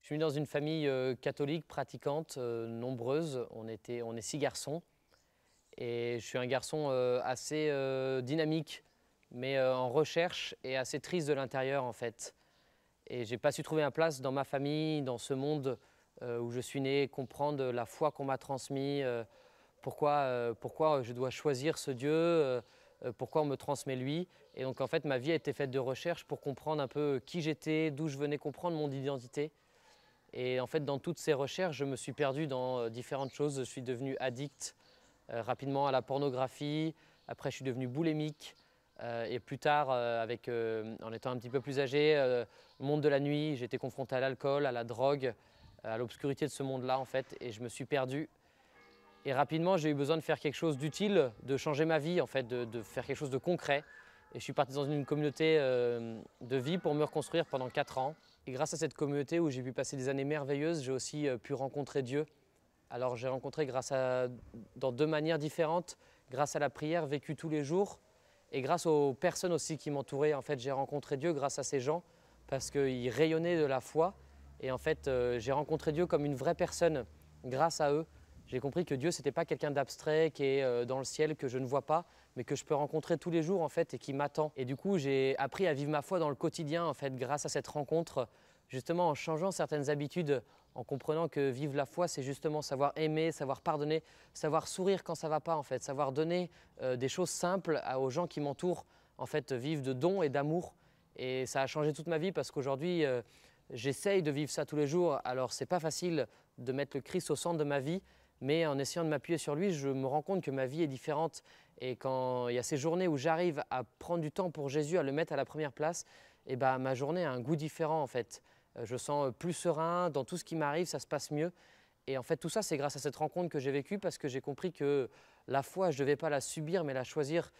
suis né dans une famille catholique, pratiquante, nombreuse. On est 6 garçons. Et je suis un garçon assez dynamique, mais en recherche et assez triste de l'intérieur en fait. Et j'ai pas su trouver ma place dans ma famille, dans ce monde où je suis né, comprendre la foi qu'on m'a transmise, pourquoi je dois choisir ce Dieu, pourquoi on me transmet lui. Et donc en fait ma vie a été faite de recherche pour comprendre un peu qui j'étais, d'où je venais, comprendre mon identité. Et en fait dans toutes ces recherches je me suis perdu dans différentes choses. Je suis devenu addict rapidement à la pornographie, après je suis devenu boulimique. Et plus tard, en étant un petit peu plus âgé, le monde de la nuit, j'ai été confronté à l'alcool, à la drogue, à l'obscurité de ce monde-là en fait, et je me suis perdu. Et rapidement, j'ai eu besoin de faire quelque chose d'utile, de changer ma vie en fait, de faire quelque chose de concret. Et je suis parti dans une communauté de vie pour me reconstruire pendant 4 ans. Et grâce à cette communauté où j'ai pu passer des années merveilleuses, j'ai aussi pu rencontrer Dieu. Alors j'ai rencontré dans 2 manières différentes, grâce à la prière vécue tous les jours, et grâce aux personnes aussi qui m'entouraient. En fait, j'ai rencontré Dieu grâce à ces gens parce qu'ils rayonnaient de la foi. Et en fait, j'ai rencontré Dieu comme une vraie personne grâce à eux. J'ai compris que Dieu, ce n'était pas quelqu'un d'abstrait qui est dans le ciel, que je ne vois pas, mais que je peux rencontrer tous les jours en fait et qui m'attend. Et du coup, j'ai appris à vivre ma foi dans le quotidien en fait grâce à cette rencontre, justement en changeant certaines habitudes, en comprenant que vivre la foi, c'est justement savoir aimer, savoir pardonner, savoir sourire quand ça ne va pas en fait, savoir donner des choses simples aux gens qui m'entourent, en fait, vivre de dons et d'amour. Et ça a changé toute ma vie parce qu'aujourd'hui, j'essaye de vivre ça tous les jours. Alors, ce n'est pas facile de mettre le Christ au centre de ma vie, mais en essayant de m'appuyer sur lui, je me rends compte que ma vie est différente. Et quand il y a ces journées où j'arrive à prendre du temps pour Jésus, à le mettre à la première place, et ben, ma journée a un goût différent en fait. Je sens plus serein, dans tout ce qui m'arrive, ça se passe mieux. Et en fait, tout ça, c'est grâce à cette rencontre que j'ai vécue parce que j'ai compris que la foi, je ne devais pas la subir, mais la choisir.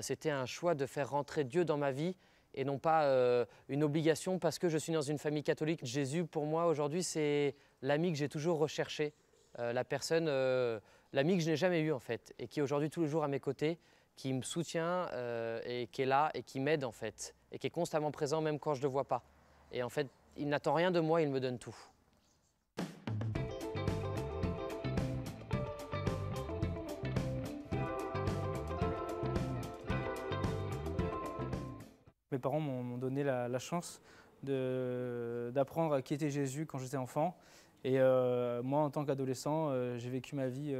C'était un choix de faire rentrer Dieu dans ma vie et non pas une obligation parce que je suis dans une famille catholique. Jésus, pour moi, aujourd'hui, c'est l'ami que j'ai toujours recherché, l'ami que je n'ai jamais eu en fait, et qui est aujourd'hui tous les jours à mes côtés, qui me soutient et qui est là et qui m'aide en fait, et qui est constamment présent même quand je ne le vois pas. Et en fait, il n'attend rien de moi, il me donne tout. Mes parents m'ont donné la chance d'apprendre qui était Jésus quand j'étais enfant. Et moi, en tant qu'adolescent, j'ai vécu ma vie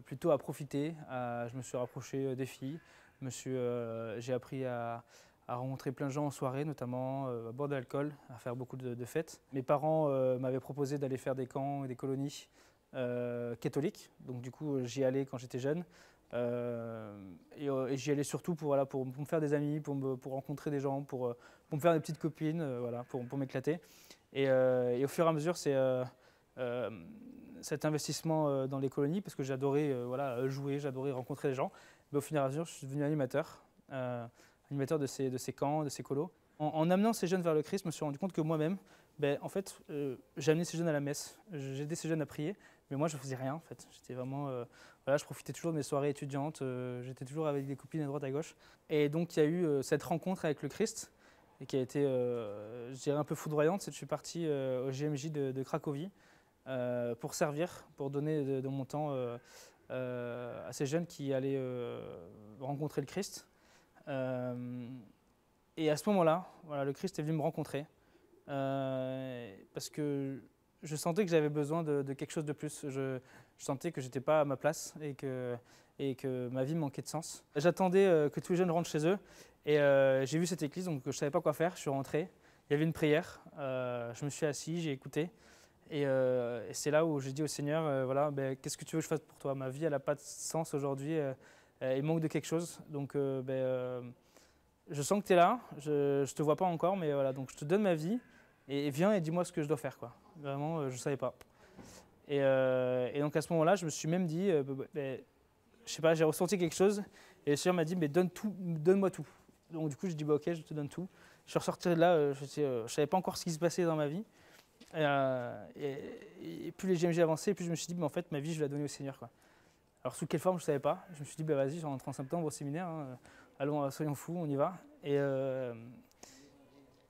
plutôt à profiter. Je me suis rapproché des filles. J'ai appris à rencontrer plein de gens en soirée, notamment à boire de l'alcool, à faire beaucoup de fêtes. Mes parents m'avaient proposé d'aller faire des camps et des colonies catholiques. Donc du coup, j'y allais quand j'étais jeune. Et j'y allais surtout pour me faire des amis, pour rencontrer des gens, pour me faire des petites copines, voilà, pour m'éclater. Et au fur et à mesure, c'est cet investissement dans les colonies, parce que j'adorais voilà, jouer, j'adorais rencontrer des gens. Mais au fur et à mesure, je suis devenu animateur, animateur de ces camps, de ces colos. En amenant ces jeunes vers le Christ, je me suis rendu compte que moi-même, en fait, j'amenais ces jeunes à la messe, j'aidais ces jeunes à prier, mais moi je ne faisais rien en fait. J'étais vraiment, voilà, je profitais toujours de mes soirées étudiantes, j'étais toujours avec des copines à droite à gauche. Et donc il y a eu cette rencontre avec le Christ, et qui a été, je dirais, un peu foudroyante. Je suis parti au GMJ de Cracovie pour servir, pour donner de mon temps à ces jeunes qui allaient rencontrer le Christ. Et à ce moment-là, voilà, le Christ est venu me rencontrer parce que je sentais que j'avais besoin de quelque chose de plus. Je sentais que je n'étais pas à ma place et que ma vie manquait de sens. J'attendais que tous les jeunes rentrent chez eux et j'ai vu cette église, donc je ne savais pas quoi faire. Je suis rentré, il y avait une prière, je me suis assis, j'ai écouté. Et c'est là où j'ai dit au Seigneur, voilà, qu'est-ce que tu veux que je fasse pour toi? Ma vie, elle n'a pas de sens aujourd'hui, il manque de quelque chose. Donc je sens que tu es là, je ne te vois pas encore, mais voilà, donc je te donne ma vie et viens et dis-moi ce que je dois faire, quoi. Vraiment, je ne savais pas. Et donc à ce moment-là, je me suis même dit, je sais pas, j'ai ressenti quelque chose et le Seigneur m'a dit, mais donne-moi tout. Donc du coup, je dis, ok, je te donne tout. Je suis ressorti de là, je ne savais pas encore ce qui se passait dans ma vie. Et plus les GMG avançaient, plus je me suis dit, mais en fait, ma vie, je vais la donner au Seigneur, quoi. Alors sous quelle forme, je ne savais pas. Je me suis dit, vas-y, j'entre en septembre au séminaire, hein, allons, soyons fous, on y va.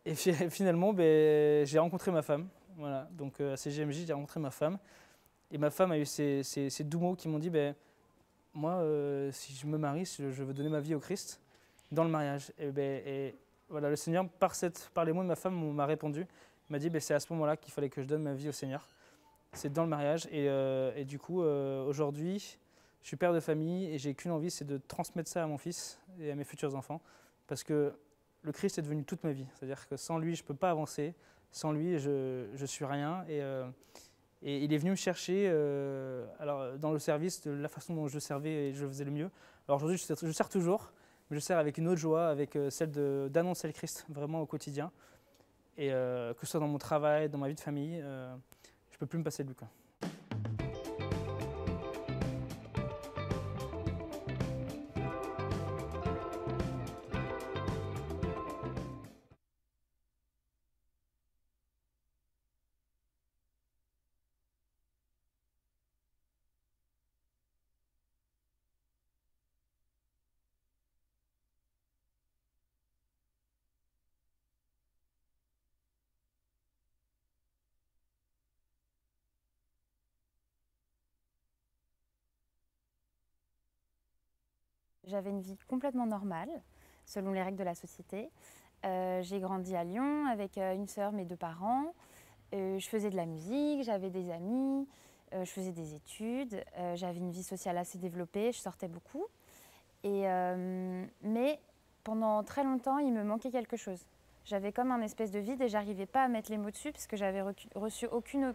Et finalement, ben, j'ai rencontré ma femme. Voilà, donc à CGMJ, j'ai rencontré ma femme. Et ma femme a eu ces doux mots qui m'ont dit, ben, moi, si je me marie, je veux donner ma vie au Christ dans le mariage. Et voilà, le Seigneur, par les mots de ma femme, m'a répondu. Il m'a dit, ben, c'est à ce moment-là qu'il fallait que je donne ma vie au Seigneur. C'est dans le mariage. Et du coup, aujourd'hui, je suis père de famille et j'ai qu'une envie, c'est de transmettre ça à mon fils et à mes futurs enfants. Parce que le Christ est devenu toute ma vie. C'est-à-dire que sans lui, je ne peux pas avancer. Sans lui, je ne suis rien. Et il est venu me chercher alors, dans le service de la façon dont je servais et je faisais le mieux. Alors aujourd'hui, je sers toujours, mais je sers avec une autre joie, avec celle d'annoncer le Christ vraiment au quotidien. Et que ce soit dans mon travail, dans ma vie de famille, je ne peux plus me passer de lui, quoi. J'avais une vie complètement normale, selon les règles de la société. J'ai grandi à Lyon avec une sœur, mes 2 parents. Je faisais de la musique, j'avais des amis, je faisais des études, j'avais une vie sociale assez développée, je sortais beaucoup. Mais pendant très longtemps, il me manquait quelque chose. J'avais comme un espèce de vide et j'arrivais pas à mettre les mots dessus parce que j'avais reçu aucune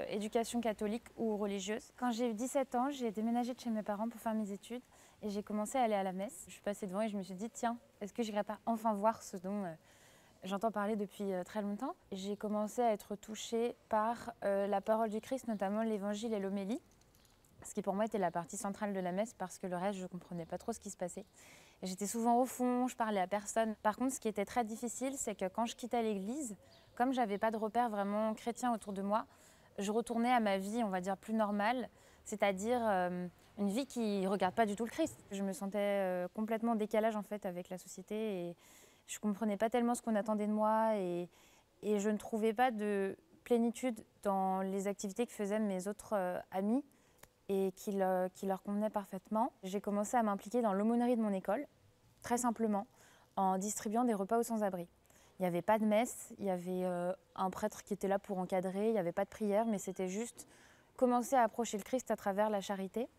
éducation catholique ou religieuse. Quand j'ai eu 17 ans, j'ai déménagé de chez mes parents pour faire mes études et j'ai commencé à aller à la messe. Je suis passée devant et je me suis dit, tiens, est-ce que j'irais pas enfin voir ce dont j'entends parler depuis très longtemps. J'ai commencé à être touchée par la parole du Christ, notamment l'évangile et l'homélie, ce qui pour moi était la partie centrale de la messe parce que le reste, je ne comprenais pas trop ce qui se passait. J'étais souvent au fond, je parlais à personne. Par contre, ce qui était très difficile, c'est que quand je quittais l'église, comme je n'avais pas de repères vraiment chrétiens autour de moi, je retournais à ma vie, on va dire, plus normale, c'est-à-dire une vie qui ne regarde pas du tout le Christ. Je me sentais complètement en décalage en fait avec la société et je ne comprenais pas tellement ce qu'on attendait de moi et je ne trouvais pas de plénitude dans les activités que faisaient mes autres amis et qui leur convenaient parfaitement. J'ai commencé à m'impliquer dans l'aumônerie de mon école, très simplement, en distribuant des repas aux sans-abri. Il n'y avait pas de messe, il y avait un prêtre qui était là pour encadrer, il n'y avait pas de prière, mais c'était juste commencer à approcher le Christ à travers la charité.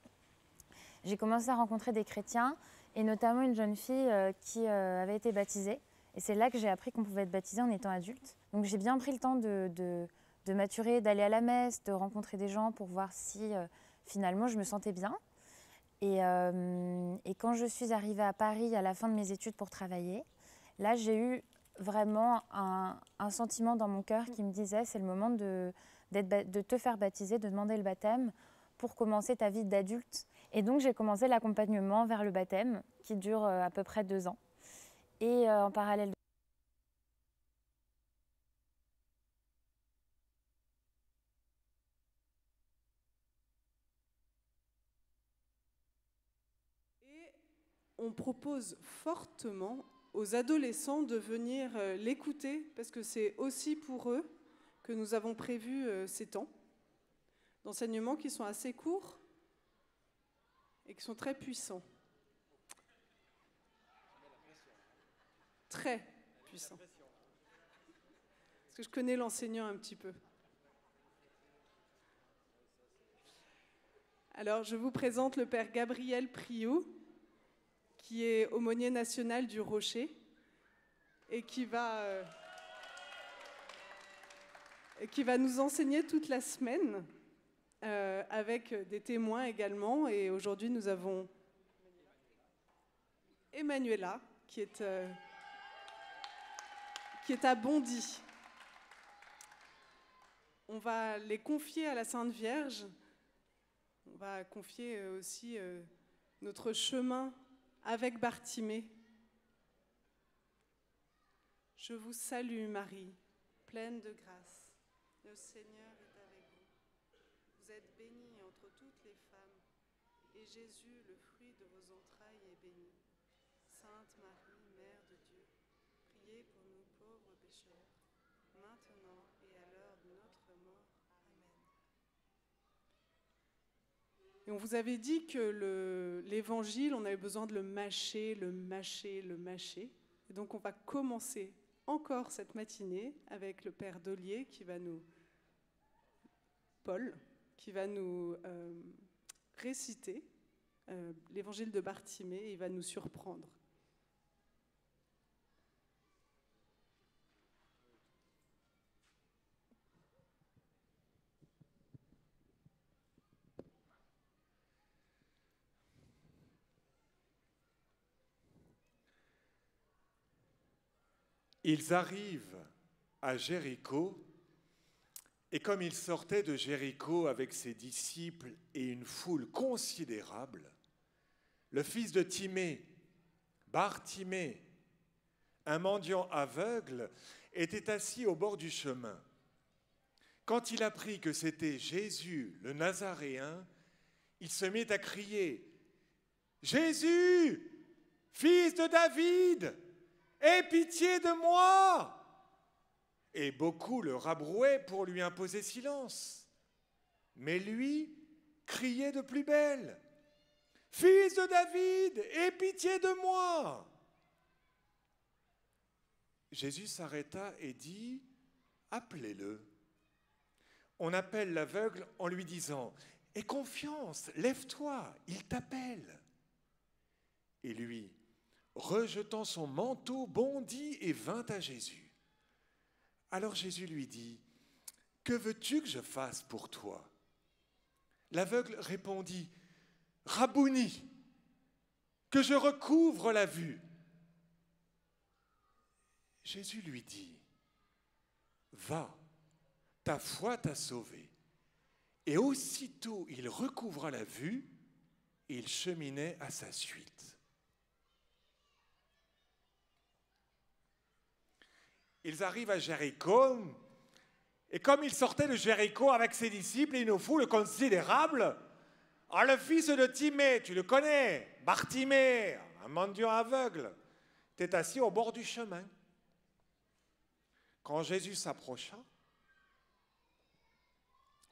J'ai commencé à rencontrer des chrétiens, et notamment une jeune fille qui avait été baptisée. Et c'est là que j'ai appris qu'on pouvait être baptisé en étant adulte. Donc j'ai bien pris le temps de maturer, d'aller à la messe, de rencontrer des gens pour voir si finalement je me sentais bien. Et quand je suis arrivée à Paris à la fin de mes études pour travailler, là j'ai eu vraiment un sentiment dans mon cœur qui me disait c'est le moment de te faire baptiser, de demander le baptême pour commencer ta vie d'adulte. Et donc j'ai commencé l'accompagnement vers le baptême qui dure à peu près 2 ans. Et en parallèle on propose fortement aux adolescents de venir l'écouter parce que c'est aussi pour eux que nous avons prévu ces temps d'enseignement qui sont assez courts et qui sont très puissants. Très puissants. Parce que je connais l'enseignant un petit peu. Alors, je vous présente le père Gabriel Priou, qui est aumônier national du Rocher et qui va nous enseigner toute la semaine avec des témoins également. Et aujourd'hui, nous avons Emmanuela qui est à Bondy. On va les confier à la Sainte Vierge. On va confier aussi notre chemin avec Bartimée. Je vous salue Marie, pleine de grâce. Le Seigneur est avec vous. Vous êtes bénie entre toutes les femmes, et Jésus, le fruit de vos entrailles, est béni. Sainte Marie, Mère de Dieu, priez pour nous pauvres pécheurs, pécheurs, maintenant et à l'heure de notre mort. Amen. Et on vous avait dit que l'évangile, on avait besoin de le mâcher, le mâcher, le mâcher. Et donc on va commencer encore cette matinée avec le Père Dollier Paul, qui va nous réciter l'évangile de Bartimée et il va nous surprendre. Ils arrivent à Jéricho, et comme ils sortaient de Jéricho avec ses disciples et une foule considérable, le fils de Timée, Bartimée, un mendiant aveugle, était assis au bord du chemin. Quand il apprit que c'était Jésus, le Nazaréen, il se mit à crier « Jésus, fils de David, aie pitié de moi !» Et beaucoup le rabrouaient pour lui imposer silence. Mais lui criait de plus belle « Fils de David, aie pitié de moi !» Jésus s'arrêta et dit « Appelez-le ». On appelle l'aveugle en lui disant « Aie confiance, lève-toi, il t'appelle ». Et lui, rejetant son manteau, bondit et vint à Jésus. Alors Jésus lui dit « Que veux-tu que je fasse pour toi ?» L'aveugle répondit « Rabouni, que je recouvre la vue. » Jésus lui dit « Va, ta foi t'a sauvé. » Et aussitôt il recouvra la vue et il cheminait à sa suite. Ils arrivent à Jéricho, et comme ils sortaient de Jéricho avec ses disciples et une foule considérable, le fils de Timée, tu le connais, Bartimée, un mendiant aveugle, était assis au bord du chemin. Quand Jésus s'approcha,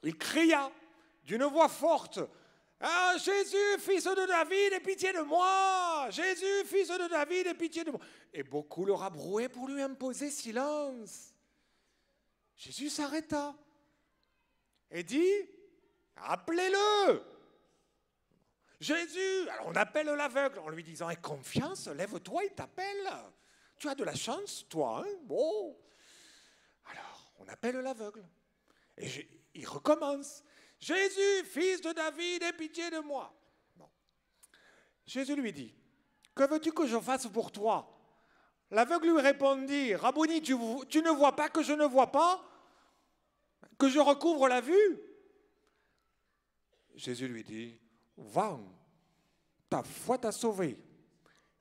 il cria d'une voix forte « Ah, Jésus, fils de David, aie pitié de moi! Jésus, fils de David, aie pitié de moi! » Et beaucoup le rabrouaient pour lui imposer silence. Jésus s'arrêta et dit « Appelez-le !» Jésus, alors on appelle l'aveugle en lui disant « Aie confiance, lève-toi, il t'appelle. Tu as de la chance, toi, hein? Bon. » Alors, on appelle l'aveugle. Et il recommence. « Jésus, fils de David, aie pitié de moi. » Bon. Jésus lui dit, « Que veux-tu que je fasse pour toi ?» L'aveugle lui répondit, « Rabouni, tu ne vois pas que je ne vois pas? Que je recouvre la vue ?» Jésus lui dit, « Va, ta foi t'a sauvé. »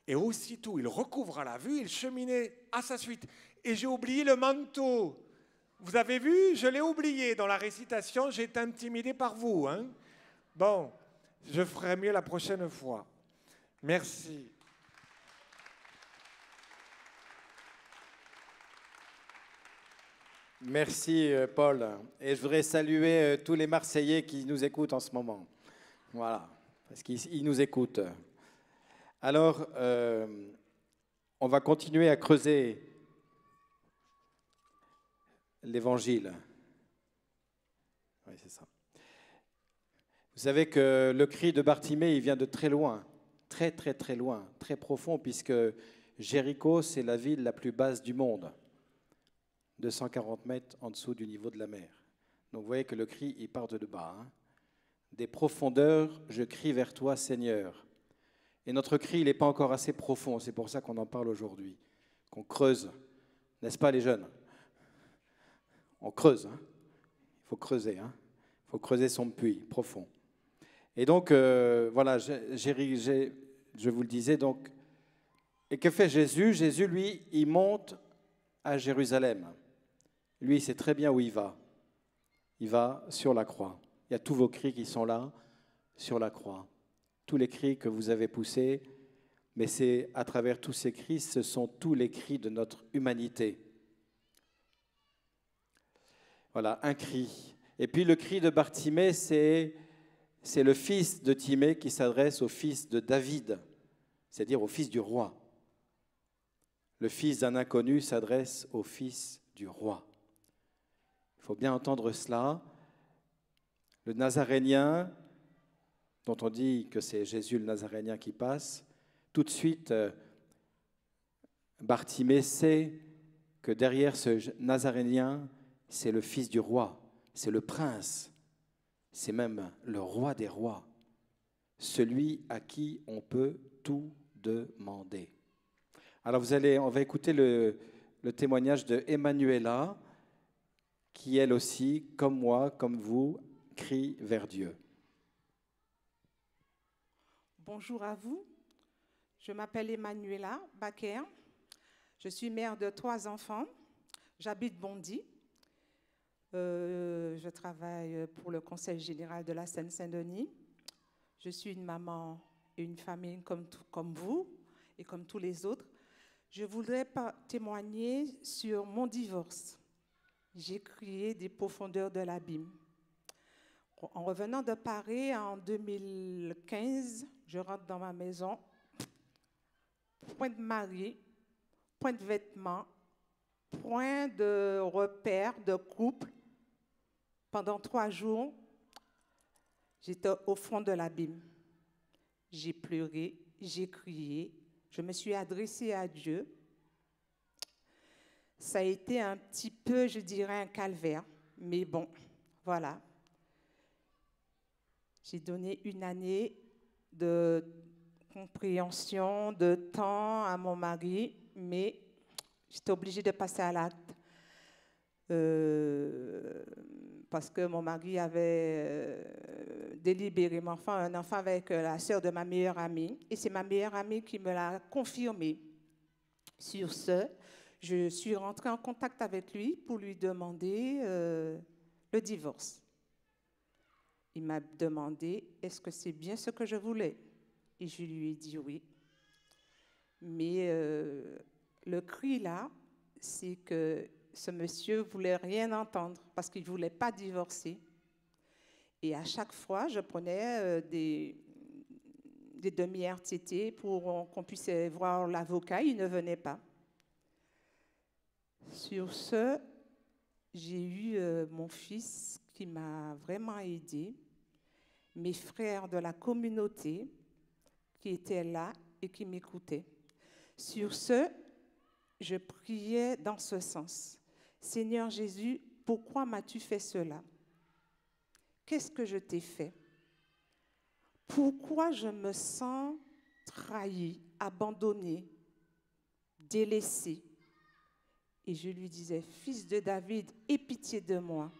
Et aussitôt, il recouvra la vue, il cheminait à sa suite. Et j'ai oublié le manteau. Vous avez vu, je l'ai oublié dans la récitation, j'ai été intimidé par vous. Hein? Bon, je ferai mieux la prochaine fois. Merci. Merci Paul. Et je voudrais saluer tous les Marseillais qui nous écoutent en ce moment. Voilà, parce qu'ils nous écoutent. Alors, on va continuer à creuser l'Évangile. Oui, c'est ça. Vous savez que le cri de Bartimée, il vient de très loin, très très très loin, très profond, puisque Jéricho, c'est la ville la plus basse du monde, 240 mètres en dessous du niveau de la mer. Donc vous voyez que le cri, il part de bas. Hein. Des profondeurs, je crie vers toi, Seigneur. Et notre cri, il n'est pas encore assez profond, c'est pour ça qu'on en parle aujourd'hui, qu'on creuse, n'est-ce pas les jeunes? On creuse, hein. Il faut creuser, hein. Il faut creuser son puits profond. Et donc, voilà, je vous le disais, donc, et que fait Jésus? Jésus, lui, il monte à Jérusalem. Lui, il sait très bien où il va. Il va sur la croix. Il y a tous vos cris qui sont là, sur la croix. Tous les cris que vous avez poussés, mais c'est à travers tous ces cris, ce sont tous les cris de notre humanité. Voilà, un cri. Et puis le cri de Bartimée, c'est le fils de Timée qui s'adresse au fils de David, c'est-à-dire au fils du roi. Le fils d'un inconnu s'adresse au fils du roi. Il faut bien entendre cela. Le Nazarénien, dont on dit que c'est Jésus le Nazarénien qui passe, tout de suite, Bartimée sait que derrière ce Nazarénien, c'est le fils du roi, c'est le prince, c'est même le roi des rois, celui à qui on peut tout demander. Alors on va écouter le témoignage de Emmanuela, qui elle aussi, comme moi, comme vous, crie vers Dieu. Bonjour à vous, je m'appelle Emmanuela Baker, je suis mère de 3 enfants, j'habite Bondy, je travaille pour le Conseil général de la Seine-Saint-Denis, je suis une maman et une famille comme vous et comme tous les autres. Je voudrais témoigner sur mon divorce. J'ai crié des profondeurs de l'abîme. En revenant de Paris en 2015, je rentre dans ma maison, point de mari, point de vêtements, point de repère, de couple. Pendant 3 jours, j'étais au fond de l'abîme. J'ai pleuré, j'ai crié, je me suis adressée à Dieu. Ça a été un petit peu, je dirais, un calvaire, mais bon, voilà. J'ai donné 1 année de compréhension, de temps à mon mari, mais j'étais obligée de passer à l'acte parce que mon mari avait délibérément fait un enfant avec la sœur de ma meilleure amie, et c'est ma meilleure amie qui me l'a confirmé. Sur ce, je suis rentrée en contact avec lui pour lui demander le divorce. Il m'a demandé, est-ce que c'est bien ce que je voulais? Et je lui ai dit oui. Mais le cri là, c'est que ce monsieur ne voulait rien entendre parce qu'il ne voulait pas divorcer. Et à chaque fois, je prenais des demi-RTT pour qu'on puisse voir l'avocat. Il ne venait pas. Sur ce, j'ai eu mon fils qui m'a vraiment aidée, mes frères de la communauté qui étaient là et qui m'écoutaient. Sur ce, je priais dans ce sens. Seigneur Jésus, pourquoi m'as-tu fait cela? Qu'est-ce que je t'ai fait? Pourquoi je me sens trahi, abandonné, délaissé? Et je lui disais, fils de David, aie pitié de moi.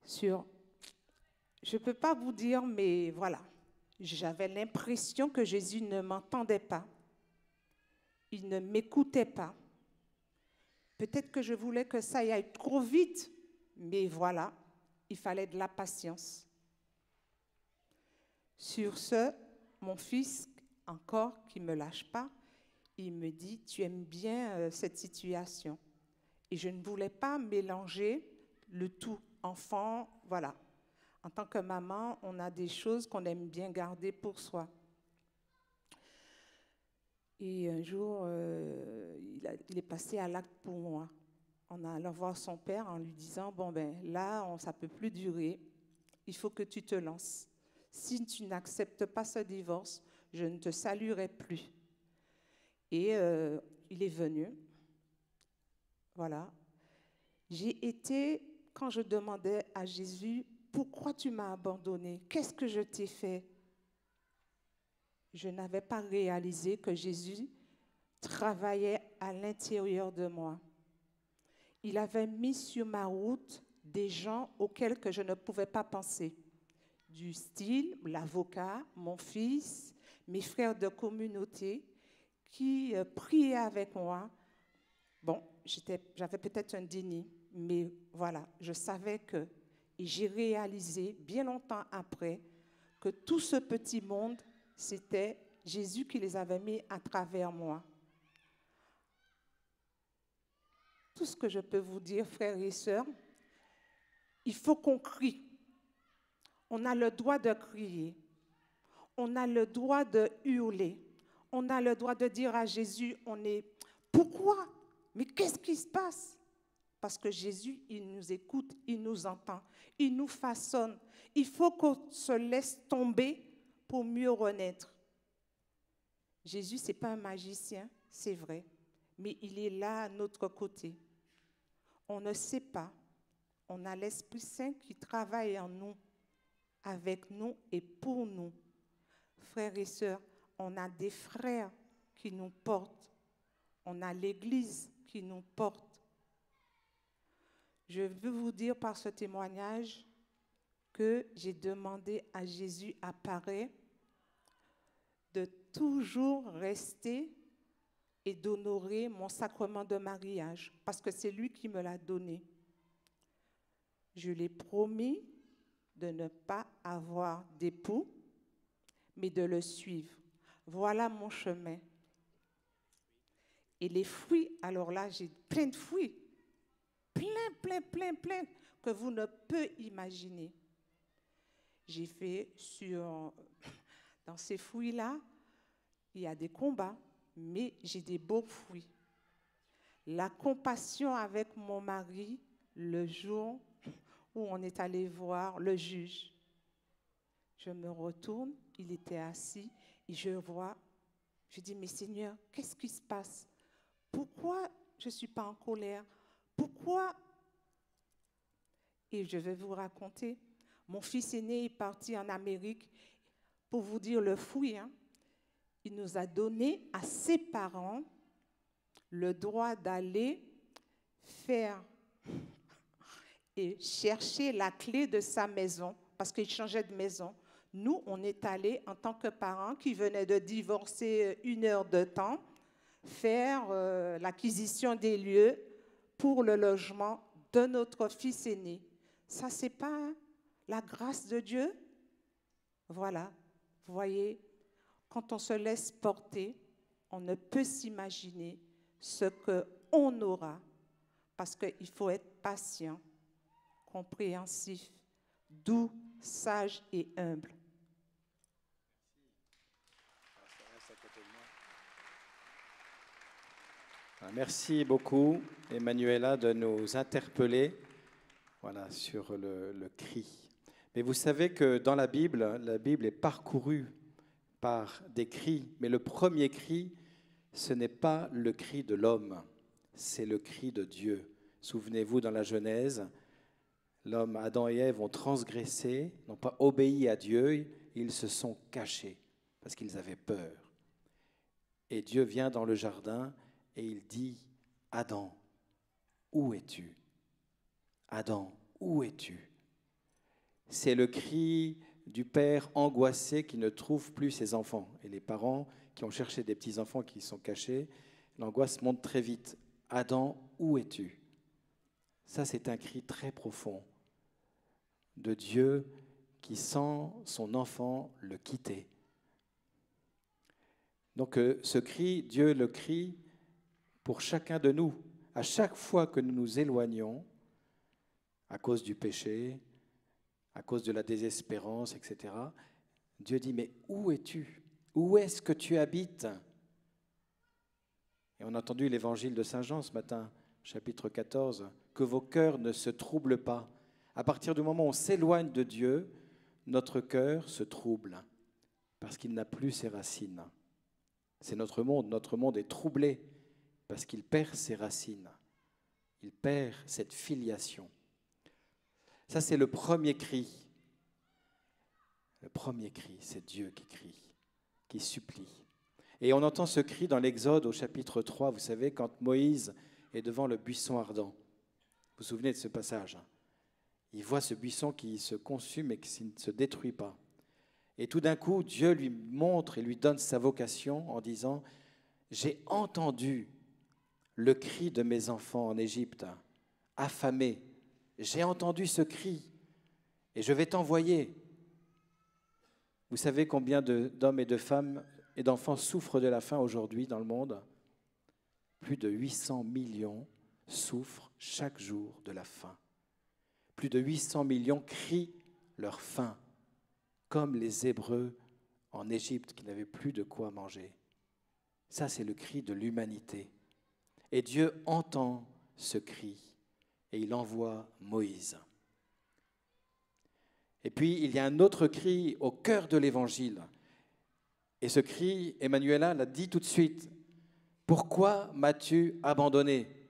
Je ne peux pas vous dire, mais voilà, j'avais l'impression que Jésus ne m'entendait pas. Il ne m'écoutait pas. Peut-être que je voulais que ça y aille trop vite, mais voilà, il fallait de la patience. Sur ce, mon fils, encore, qui ne me lâche pas, il me dit, tu aimes bien cette situation. Et je ne voulais pas mélanger le tout, enfant, voilà. En tant que maman, on a des choses qu'on aime bien garder pour soi. Et un jour, il est passé à l'acte pour moi. On a allé voir son père en lui disant, bon ben là, ça ne peut plus durer, il faut que tu te lances. Si tu n'acceptes pas ce divorce, je ne te saluerai plus. Et il est venu. Voilà. J'ai été, quand je demandais à Jésus, pourquoi tu m'as abandonné? Qu'est-ce que je t'ai fait? Je n'avais pas réalisé que Jésus travaillait à l'intérieur de moi. Il avait mis sur ma route des gens auxquels que je ne pouvais pas penser. Du style, l'avocat, mon fils, mes frères de communauté qui priaient avec moi. Bon, j'avais peut-être un déni, mais voilà, je savais que, et j'ai réalisé bien longtemps après, que tout ce petit monde, c'était Jésus qui les avait mis à travers moi. tout ce que je peux vous dire, frères et sœurs, il faut qu'on crie. On a le droit de crier. On a le droit de hurler. On a le droit de dire à Jésus, pourquoi? Mais qu'est-ce qui se passe? Parce que Jésus, il nous écoute, il nous entend, il nous façonne. Il faut qu'on se laisse tomber pour mieux renaître. Jésus, ce n'est pas un magicien, c'est vrai, mais il est là à notre côté. On ne sait pas. On a l'Esprit Saint qui travaille en nous, avec nous et pour nous. Frères et sœurs, on a des frères qui nous portent. On a l'Église qui nous porte. Je veux vous dire par ce témoignage que j'ai demandé à Jésus apparaît de toujours rester et d'honorer mon sacrement de mariage, parce que c'est lui qui me l'a donné. Je lui ai promis de ne pas avoir d'époux, mais de le suivre. Voilà mon chemin. Et les fruits, alors là, j'ai plein de fruits. Plein, que vous ne pouvez imaginer. J'ai fait dans ces fruits-là, il y a des combats, mais j'ai des beaux fruits. La compassion avec mon mari, le jour où on est allé voir le juge. Je me retourne, il était assis, et je dis, mais Seigneur, qu'est-ce qui se passe? Pourquoi je ne suis pas en colère? Pourquoi? Et je vais vous raconter. Mon fils aîné est parti en Amérique. Pour vous dire le fruit, il nous a donné à ses parents le droit d'aller faire et chercher la clé de sa maison, parce qu'il changeait de maison. Nous, on est allés en tant que parents qui venaient de divorcer 1 heure de temps, faire l'acquisition des lieux pour le logement de notre fils aîné. Ça, c'est pas la grâce de Dieu? Voilà, vous voyez, quand on se laisse porter, on ne peut s'imaginer ce qu'on aura, parce qu'il faut être patient, compréhensif, doux, sage et humble. Merci beaucoup, Emmanuela, de nous interpeller sur le cri. Mais vous savez que dans la Bible est parcourue par des cris, mais le premier cri, ce n'est pas le cri de l'homme, c'est le cri de Dieu. Souvenez-vous, dans la Genèse, l'homme, Adam et Ève, ont transgressé, n'ont pas obéi à Dieu, ils se sont cachés parce qu'ils avaient peur. Et Dieu vient dans le jardin et il dit, Adam, où es-tu? Adam, où es-tu? C'est le cri du père angoissé qui ne trouve plus ses enfants. Et les parents qui ont cherché des petits-enfants qui sont cachés, l'angoisse monte très vite. Adam, où es-tu? Ça, c'est un cri très profond de Dieu qui sent son enfant le quitter. Donc ce cri, Dieu le crie pour chacun de nous. À chaque fois que nous nous éloignons, à cause du péché, à cause de la désespérance, etc., Dieu dit, mais où es-tu? Où est-ce que tu habites? Et on a entendu l'évangile de Saint Jean ce matin, chapitre 14, que vos cœurs ne se troublent pas. À partir du moment où on s'éloigne de Dieu, notre cœur se trouble, parce qu'il n'a plus ses racines. C'est notre monde est troublé, parce qu'il perd ses racines. Il perd cette filiation. Ça, c'est le premier cri. Le premier cri, c'est Dieu qui crie, qui supplie. Et on entend ce cri dans l'Exode au chapitre 3, vous savez, quand Moïse est devant le buisson ardent. Vous vous souvenez de ce passage? Il voit ce buisson qui se consume et qui ne se détruit pas. Et tout d'un coup, Dieu lui montre et lui donne sa vocation en disant « J'ai entendu le cri de mes enfants en Égypte, affamés. J'ai entendu ce cri et je vais t'envoyer. » Vous savez combien d'hommes et de femmes et d'enfants souffrent de la faim aujourd'hui dans le monde? Plus de 800 millions souffrent chaque jour de la faim. Plus de 800 millions crient leur faim, comme les Hébreux en Égypte qui n'avaient plus de quoi manger. Ça, c'est le cri de l'humanité. Et Dieu entend ce cri et il envoie Moïse. Et puis, il y a un autre cri au cœur de l'Évangile. Et ce cri, Emmanuela l'a dit tout de suite. « Pourquoi m'as-tu abandonné ?»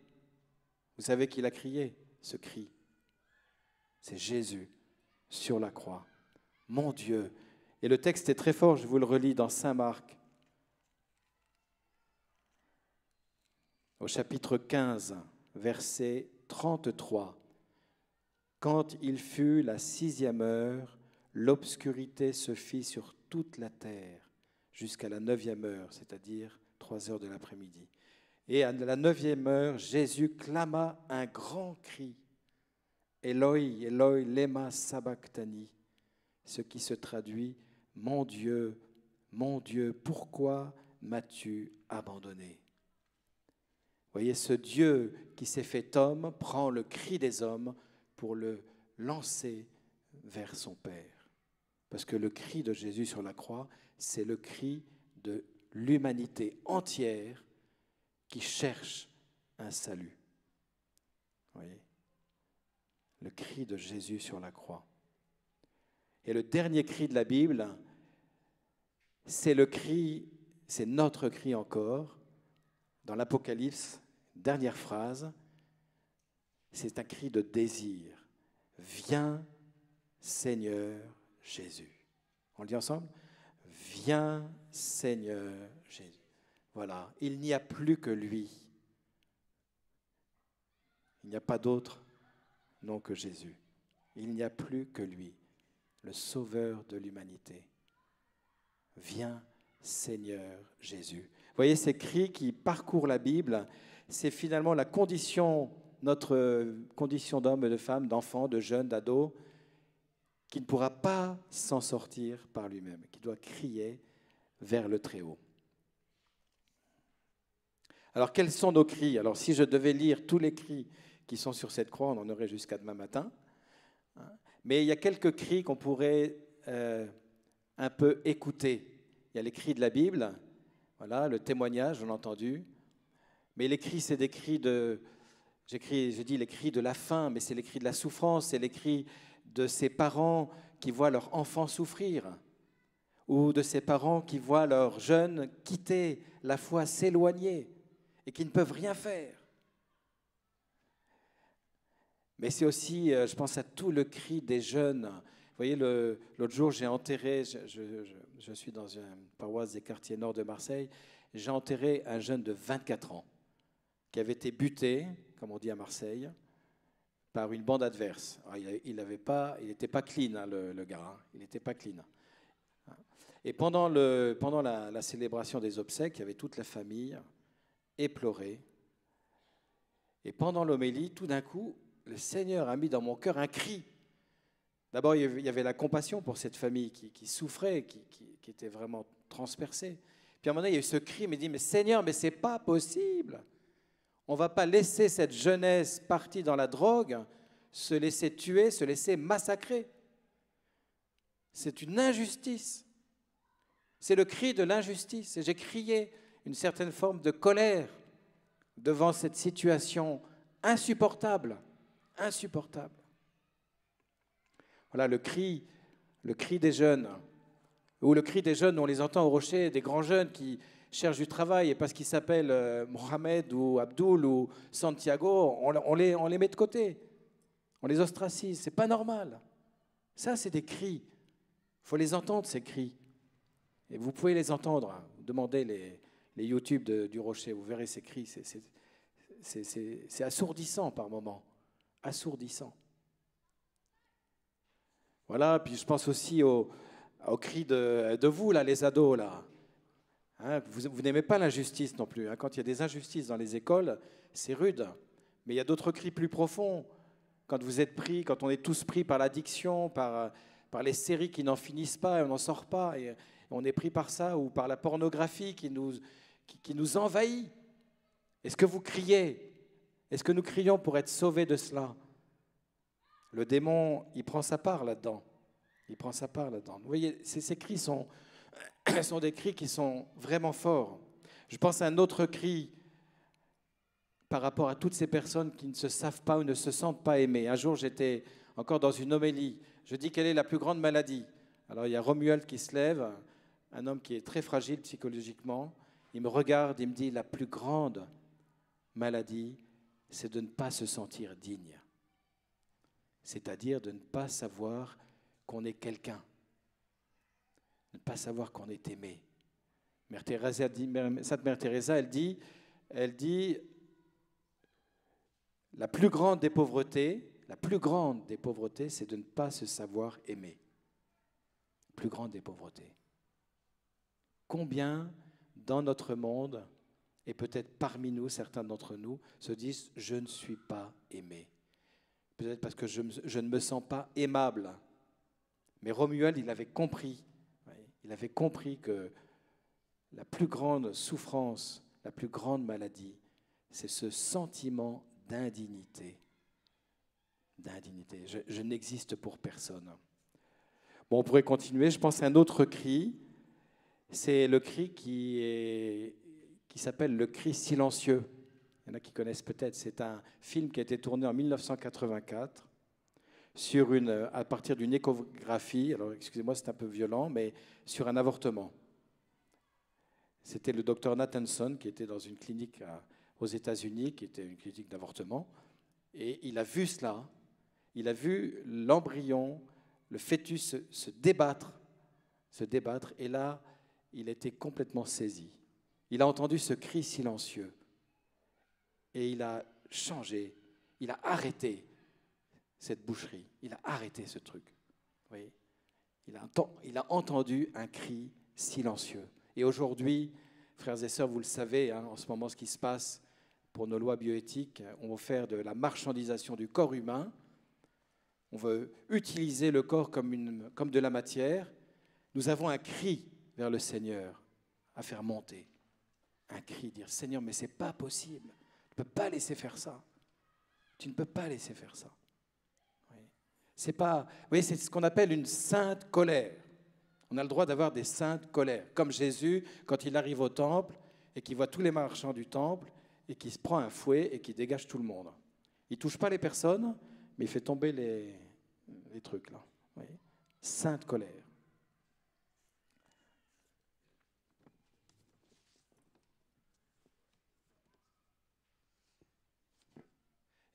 Vous savez qui l'a crié, ce cri? C'est Jésus sur la croix. Mon Dieu! Et le texte est très fort, je vous le relis dans Saint Marc. Au chapitre 15, verset 33. Quand il fut la 6e heure, l'obscurité se fit sur toute la terre jusqu'à la 9e heure, c'est-à-dire 3 heures de l'après-midi. Et à la 9e heure, Jésus clama un grand cri. Eloi, Eloi, lema sabachthani, ce qui se traduit « Mon Dieu, pourquoi m'as-tu abandonné ?» Vous voyez, ce Dieu qui s'est fait homme prend le cri des hommes pour le lancer vers son Père. Parce que le cri de Jésus sur la croix, c'est le cri de l'humanité entière qui cherche un salut. Vous voyez ? Le cri de Jésus sur la croix. Et le dernier cri de la Bible, c'est le cri, c'est notre cri encore, dans l'Apocalypse, dernière phrase, c'est un cri de désir. Viens, Seigneur Jésus. On le dit ensemble? Viens, Seigneur Jésus. Voilà, il n'y a plus que lui. Il n'y a pas d'autre nom que Jésus. Il n'y a plus que lui, le Sauveur de l'humanité. Viens, Seigneur Jésus. Vous voyez, ces cris qui parcourent la Bible, c'est finalement la condition, notre condition d'homme et de femme, d'enfant, de jeune, d'ado, qui ne pourra pas s'en sortir par lui-même, qui doit crier vers le Très-Haut. Alors, quels sont nos cris? Alors, si je devais lire tous les cris qui sont sur cette croix, on en aurait jusqu'à demain matin. Mais il y a quelques cris qu'on pourrait un peu écouter. Il y a les cris de la Bible, voilà, le témoignage, on l'a entendu. Mais les cris, c'est des cris de... J'ai dit les cris de la faim, mais c'est les cris de la souffrance, c'est les cris de ces parents qui voient leur enfant souffrir, ou de ces parents qui voient leurs jeunes quitter la foi, s'éloigner, et qui ne peuvent rien faire. Mais c'est aussi, je pense à tout le cri des jeunes. Vous voyez, l'autre jour, j'ai enterré, je suis dans une paroisse des quartiers nord de Marseille, j'ai enterré un jeune de 24 ans qui avait été buté, comme on dit à Marseille, par une bande adverse. Alors, il n'était pas clean, hein, le gars, hein, il n'était pas clean. Et pendant la célébration des obsèques, il y avait toute la famille éplorée. Et pendant l'homélie, tout d'un coup, le Seigneur a mis dans mon cœur un cri. D'abord, il y avait la compassion pour cette famille qui souffrait, qui était vraiment transpercée. Puis à un moment donné, il y a eu ce cri, il m'a dit, mais Seigneur, mais c'est pas possible. On ne va pas laisser cette jeunesse partie dans la drogue se laisser tuer, se laisser massacrer. C'est une injustice. C'est le cri de l'injustice. Et j'ai crié une certaine forme de colère devant cette situation insupportable. Insupportable. Voilà le cri des jeunes. Ou le cri des jeunes, on les entend au rocher, des grands jeunes qui cherchent du travail et parce qu'ils s'appellent Mohamed ou Abdul ou Santiago, on les met de côté. On les ostracise. C'est pas normal. Ça, c'est des cris. Il faut les entendre, ces cris. Et vous pouvez les entendre. Demandez les YouTube du Rocher, vous verrez ces cris. C'est assourdissant par moments. Assourdissant. Voilà, puis je pense aussi aux cris de vous, là, les ados, là. Hein, vous n'aimez pas l'injustice non plus. Hein. Quand il y a des injustices dans les écoles, c'est rude. Mais il y a d'autres cris plus profonds. Quand vous êtes pris, quand on est tous pris par l'addiction, par les séries qui n'en finissent pas et on n'en sort pas, et on est pris par ça, ou par la pornographie qui nous envahit. Est-ce que vous criez? Est-ce que nous crions pour être sauvés de cela? Le démon, il prend sa part là-dedans. Il prend sa part là-dedans. Vous voyez, ces cris sont des cris qui sont vraiment forts. Je pense à un autre cri par rapport à toutes ces personnes qui ne se savent pas ou ne se sentent pas aimées. Un jour, j'étais encore dans une homélie. Je dis quelle est la plus grande maladie. Alors, il y a Romuald qui se lève, un homme qui est très fragile psychologiquement. Il me regarde, il me dit, la plus grande maladie, c'est de ne pas se sentir digne. C'est-à-dire de ne pas savoir qu'on est quelqu'un, de ne pas savoir qu'on est aimé. Sainte Mère Teresa, elle dit, la plus grande des pauvretés, c'est de ne pas se savoir aimer. La plus grande des pauvretés. Combien dans notre monde, et peut-être parmi nous, certains d'entre nous, se disent « je ne suis pas aimé ». Peut-être parce que je ne me sens pas aimable. Mais Romuald, il avait compris que la plus grande souffrance, la plus grande maladie, c'est ce sentiment d'indignité. Je n'existe pour personne. Bon, on pourrait continuer. Je pense à un autre cri. C'est le cri qui s'appelle le cri silencieux. Il y en a qui connaissent peut-être. C'est un film qui a été tourné en 1984 à partir d'une échographie. Alors, excusez-moi, c'est un peu violent, mais sur un avortement. C'était le docteur Nathanson qui était dans une clinique aux États-Unis, qui était une clinique d'avortement. Et il a vu cela. Il a vu l'embryon, le fœtus se débattre. Et là, il était complètement saisi. Il a entendu ce cri silencieux. Et il a changé, il a arrêté cette boucherie, il a arrêté ce truc. Vous voyez, il a entendu un cri silencieux. Et aujourd'hui, frères et sœurs, vous le savez, en ce moment, ce qui se passe pour nos lois bioéthiques, on veut faire de la marchandisation du corps humain, on veut utiliser le corps comme de la matière. Nous avons un cri vers le Seigneur à faire monter. Un cri, dire « Seigneur, mais ce n'est pas possible. Tu ne peux pas laisser faire ça. Tu ne peux pas laisser faire ça. » C'est pas, vous voyez, c'est ce qu'on appelle une sainte colère. On a le droit d'avoir des saintes colères. Comme Jésus, quand il arrive au temple et qu'il voit tous les marchands du temple et qu'il se prend un fouet et qu'il dégage tout le monde. Il ne touche pas les personnes, mais il fait tomber les trucs là. Vous voyez, sainte colère.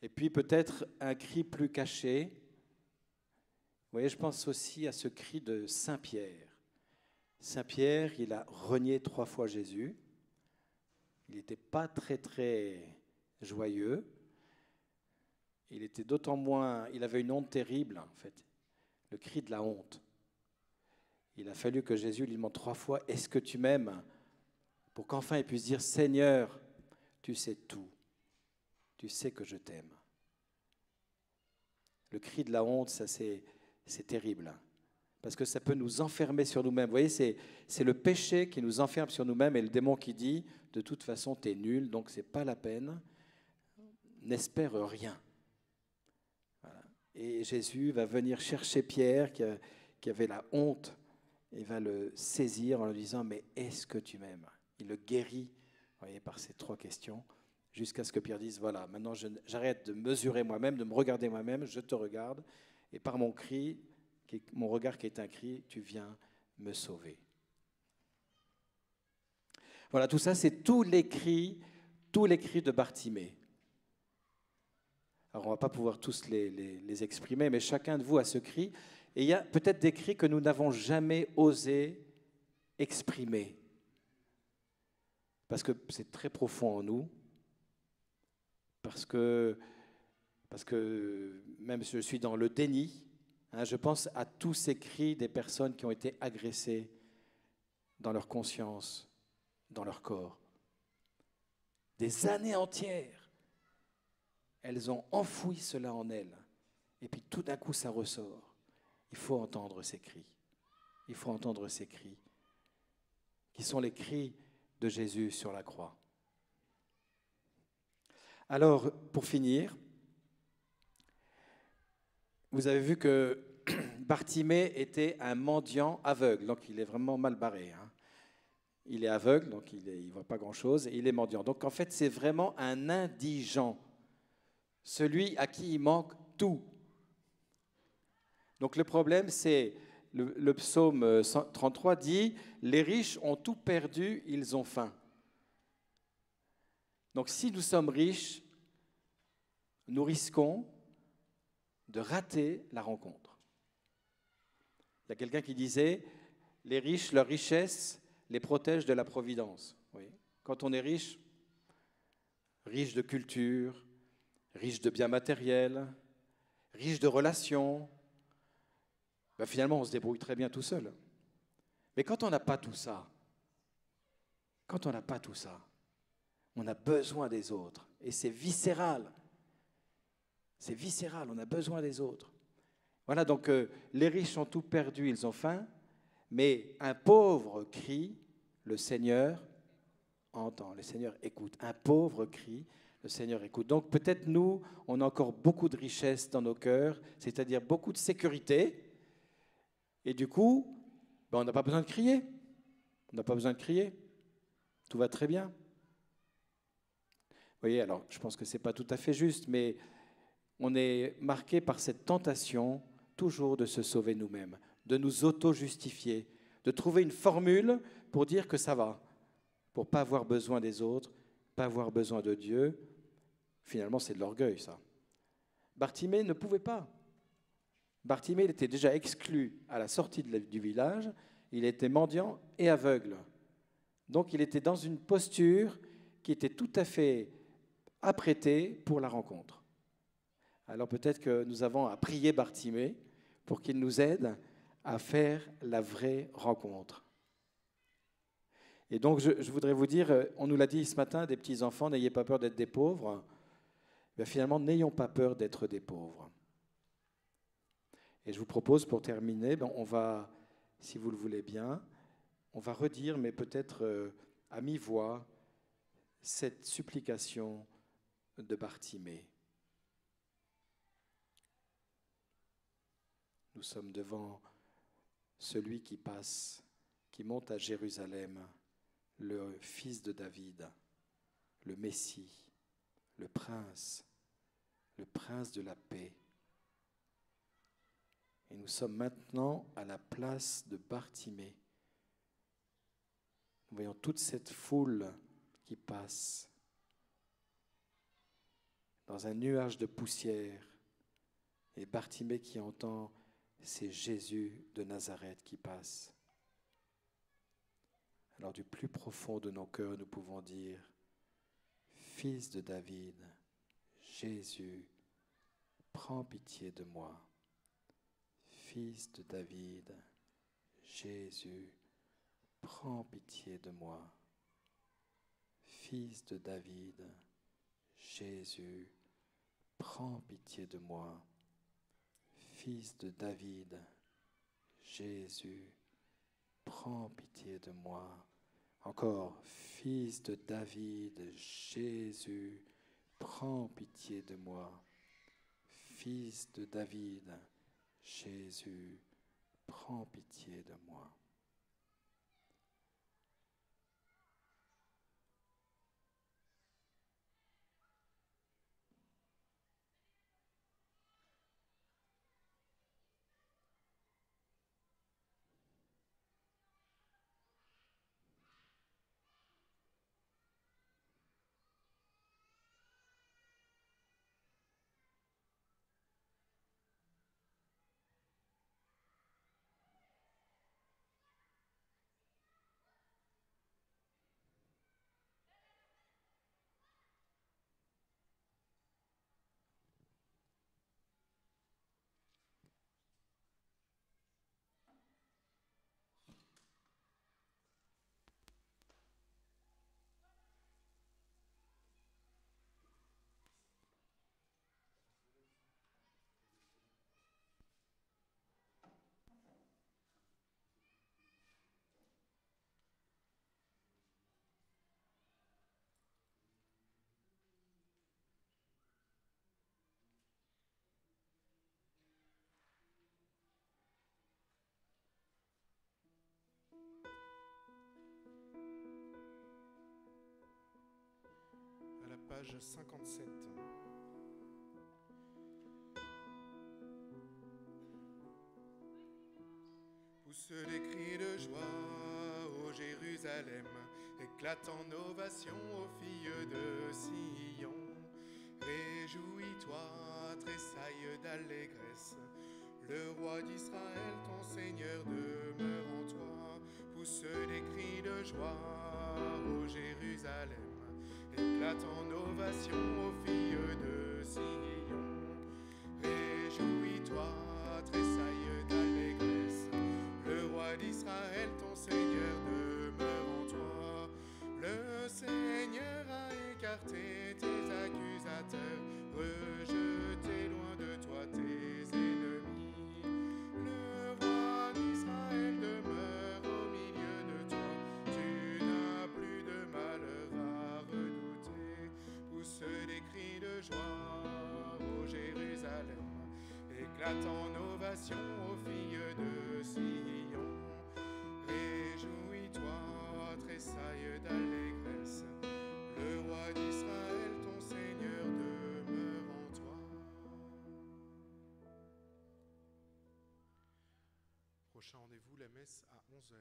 Et puis peut-être un cri plus caché. Vous voyez, je pense aussi à ce cri de Saint Pierre. Saint Pierre, il a renié 3 fois Jésus. Il n'était pas très, très joyeux. Il était d'autant moins... Il avait une honte terrible, en fait. Le cri de la honte. Il a fallu que Jésus lui demande 3 fois « Est-ce que tu m'aimes ?» pour qu'enfin il puisse dire « Seigneur, tu sais tout. Tu sais que je t'aime. » Le cri de la honte, ça c'est terrible, parce que ça peut nous enfermer sur nous-mêmes. Vous voyez, c'est le péché qui nous enferme sur nous-mêmes et le démon qui dit « de toute façon, tu es nul, donc ce n'est pas la peine, n'espère rien. » Voilà. Et Jésus va venir chercher Pierre qui avait la honte et va le saisir en lui disant « mais est-ce que tu m'aimes ?» Il le guérit, vous voyez, par ces 3 questions. Jusqu'à ce que Pierre dise, voilà, maintenant j'arrête de mesurer moi-même, de me regarder moi-même, je te regarde, et par mon cri, mon regard qui est un cri, tu viens me sauver. Voilà, tout ça, c'est tous les cris de Bartimée. Alors, on ne va pas pouvoir tous les exprimer, mais chacun de vous a ce cri, et il y a peut-être des cris que nous n'avons jamais osé exprimer, parce que c'est très profond en nous. Parce que même si je suis dans le déni, je pense à tous ces cris des personnes qui ont été agressées dans leur conscience, dans leur corps. Des années entières, elles ont enfoui cela en elles. Et puis tout d'un coup, ça ressort. Il faut entendre ces cris. Il faut entendre ces cris, qui sont les cris de Jésus sur la croix. Alors, pour finir, vous avez vu que Bartimée était un mendiant aveugle, donc il est vraiment mal barré. Hein. Il est aveugle, donc il ne voit pas grand-chose, et il est mendiant. Donc en fait, c'est vraiment un indigent, celui à qui il manque tout. Donc le problème, c'est, le psaume 33 dit, « Les riches ont tout perdu, ils ont faim ». Donc si nous sommes riches, nous risquons de rater la rencontre. Il y a quelqu'un qui disait, les riches, leur richesse les protège de la providence. Oui. Quand on est riche, riche de culture, riche de biens matériels, riche de relations, ben finalement on se débrouille très bien tout seul. Mais quand on n'a pas tout ça, on a besoin des autres. Et c'est viscéral. C'est viscéral, on a besoin des autres. Voilà, donc les riches ont tout perdu, ils ont faim, mais un pauvre crie, le Seigneur entend, le Seigneur écoute. Un pauvre crie, le Seigneur écoute. Donc peut-être nous, on a encore beaucoup de richesse dans nos cœurs, c'est-à-dire beaucoup de sécurité, et du coup, ben, on n'a pas besoin de crier. On n'a pas besoin de crier. Tout va très bien. Vous voyez, alors je pense que ce n'est pas tout à fait juste, mais on est marqué par cette tentation toujours de se sauver nous-mêmes, de nous auto-justifier, de trouver une formule pour dire que ça va, pour ne pas avoir besoin des autres, pas avoir besoin de Dieu. Finalement, c'est de l'orgueil, ça. Bartimée ne pouvait pas. Bartimée, il était déjà exclu à la sortie du village, il était mendiant et aveugle. Donc, il était dans une posture qui était tout à fait apprêtée pour la rencontre. Alors peut-être que nous avons à prier Bartimée pour qu'il nous aide à faire la vraie rencontre. Et donc je voudrais vous dire, on nous l'a dit ce matin, des petits-enfants, n'ayez pas peur d'être des pauvres. Bien, finalement, n'ayons pas peur d'être des pauvres. Et je vous propose, pour terminer, on va, si vous le voulez bien, on va redire, mais peut-être à mi-voix, cette supplication de Bartimée. Nous sommes devant celui qui passe, qui monte à Jérusalem, le fils de David, le Messie, le prince de la paix. Et nous sommes maintenant à la place de Bartimée. Nous voyons toute cette foule qui passe dans un nuage de poussière. Et Bartimée qui entend, c'est Jésus de Nazareth qui passe. Alors du plus profond de nos cœurs, nous pouvons dire, Fils de David, Jésus, prends pitié de moi. Fils de David, Jésus, prends pitié de moi. Fils de David, Jésus, prends pitié de moi. Fils de David, Jésus, prends pitié de moi. Encore, Fils de David, Jésus, prends pitié de moi. Fils de David, Jésus, prends pitié de moi. page 57. Poussent des cris de joie ô Jérusalem, éclate en ovation aux filles de Sion. Réjouis-toi, tressaille d'allégresse, le roi d'Israël, ton Seigneur, demeure en toi. Pousse des cris de joie ô Jérusalem, éclate en ovation aux filles de Sion. Réjouis-toi, tressaille d'allégresse, le roi d'Israël, ton Seigneur, demeure en toi. Le Seigneur a écarté tes accusateurs, rejeté loin de toi tes ennemis. Le roi d'Israël demeure au milieu de toi, tu n'as plus de malheur à redouter. Pousse des cris de joie ô Jérusalem, éclate en ovation aux filles de Sion. Réjouis-toi, tressaille d'allégresse, le roi d'Israël, ton Seigneur, demeure en toi. Prochain rendez-vous, la messe à 11h.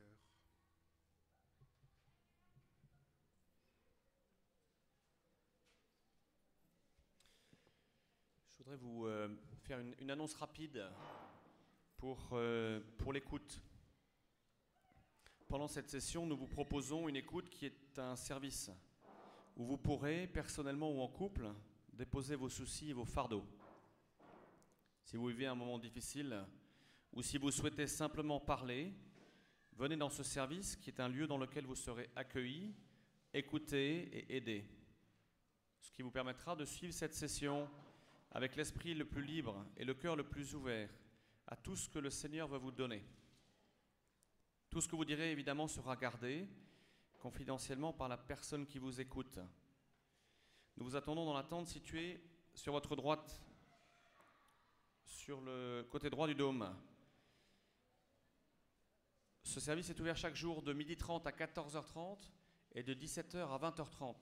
Je voudrais vous faire une annonce rapide pour l'écoute. Pendant cette session, nous vous proposons une écoute qui est un service où vous pourrez, personnellement ou en couple, déposer vos soucis et vos fardeaux. Si vous vivez un moment difficile ou si vous souhaitez simplement parler, venez dans ce service qui est un lieu dans lequel vous serez accueillis, écoutés et aidés. Ce qui vous permettra de suivre cette session avec l'esprit le plus libre et le cœur le plus ouvert à tout ce que le Seigneur veut vous donner. Tout ce que vous direz, évidemment, sera gardé confidentiellement par la personne qui vous écoute. Nous vous attendons dans la tente située sur votre droite, sur le côté droit du dôme. Ce service est ouvert chaque jour de 12h30 à 14h30 et de 17h à 20h30.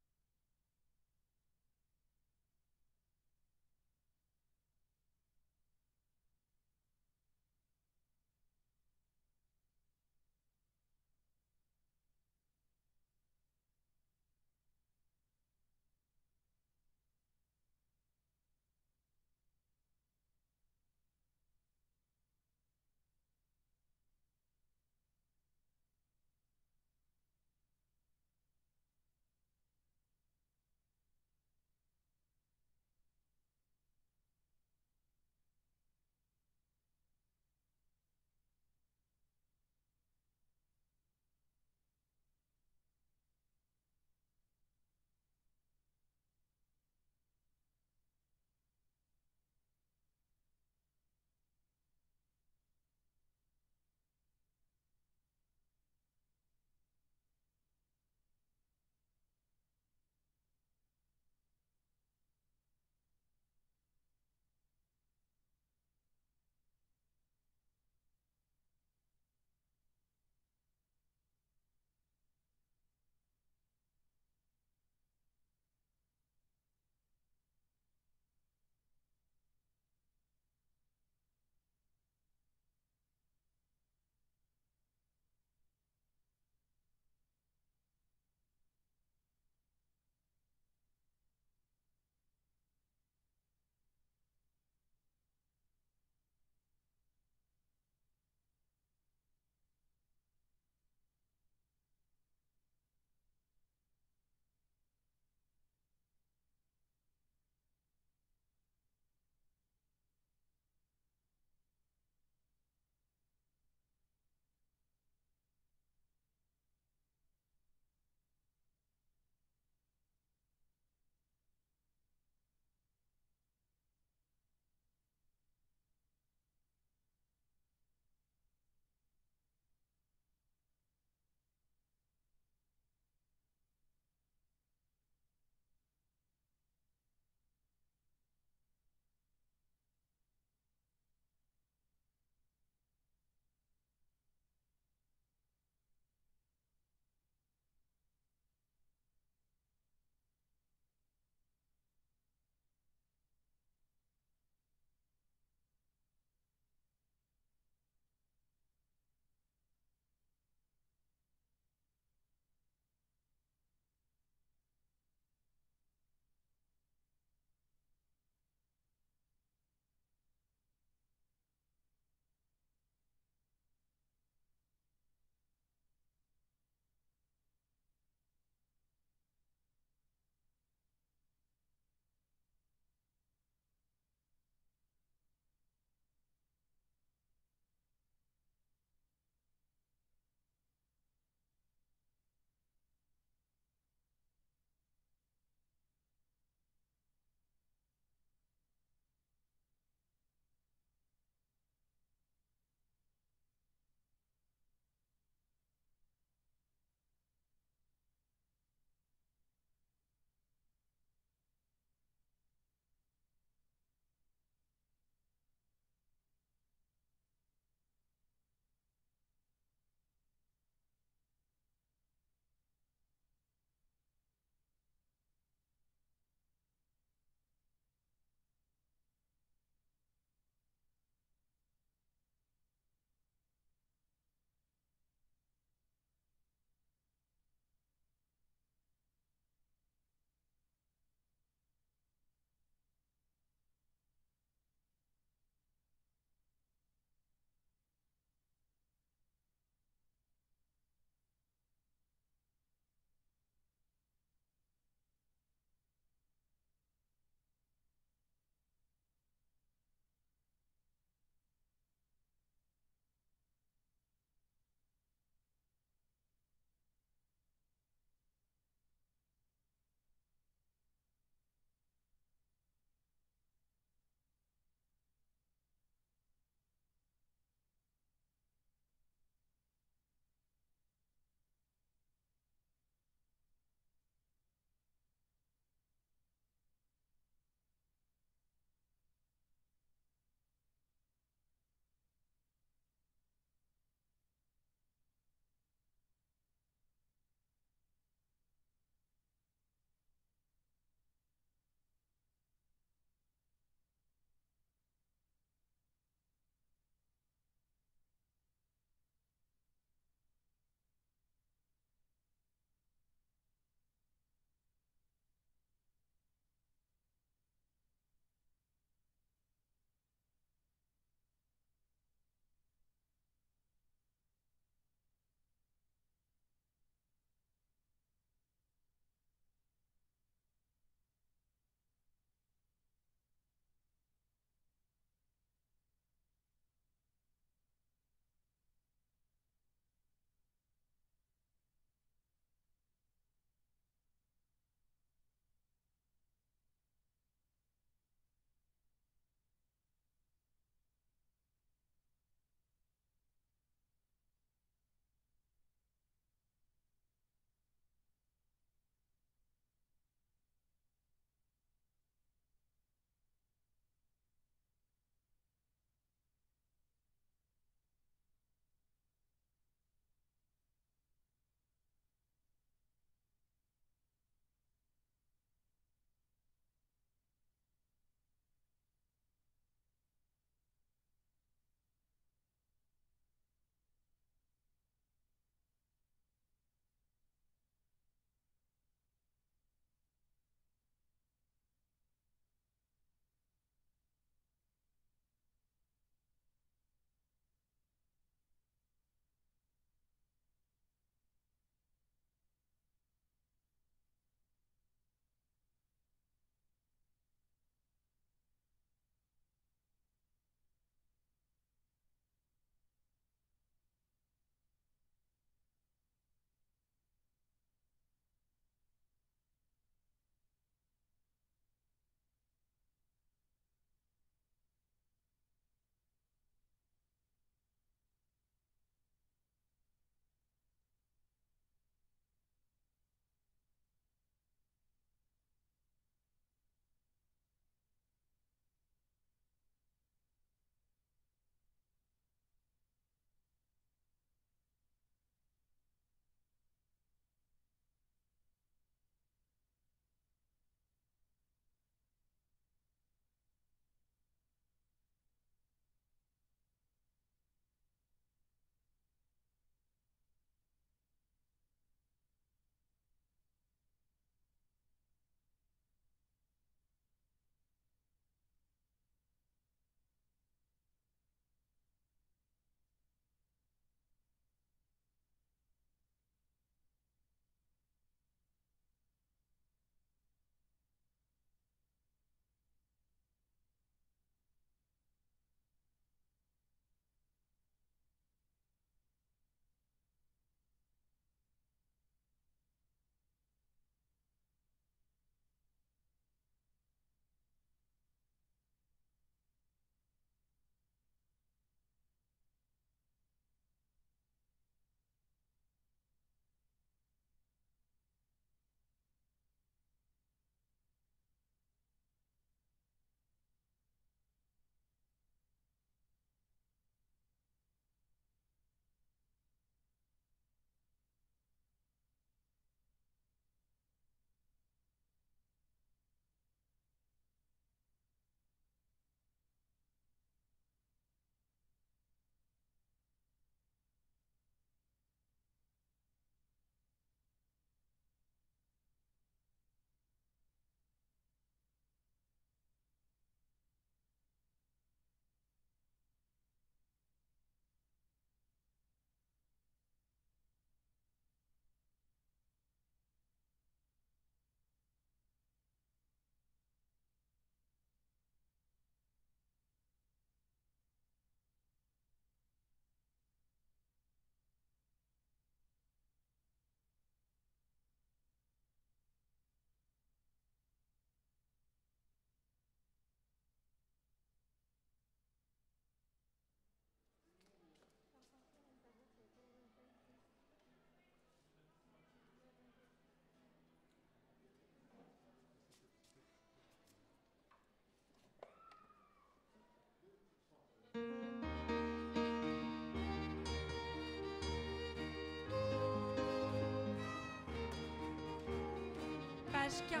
page 40.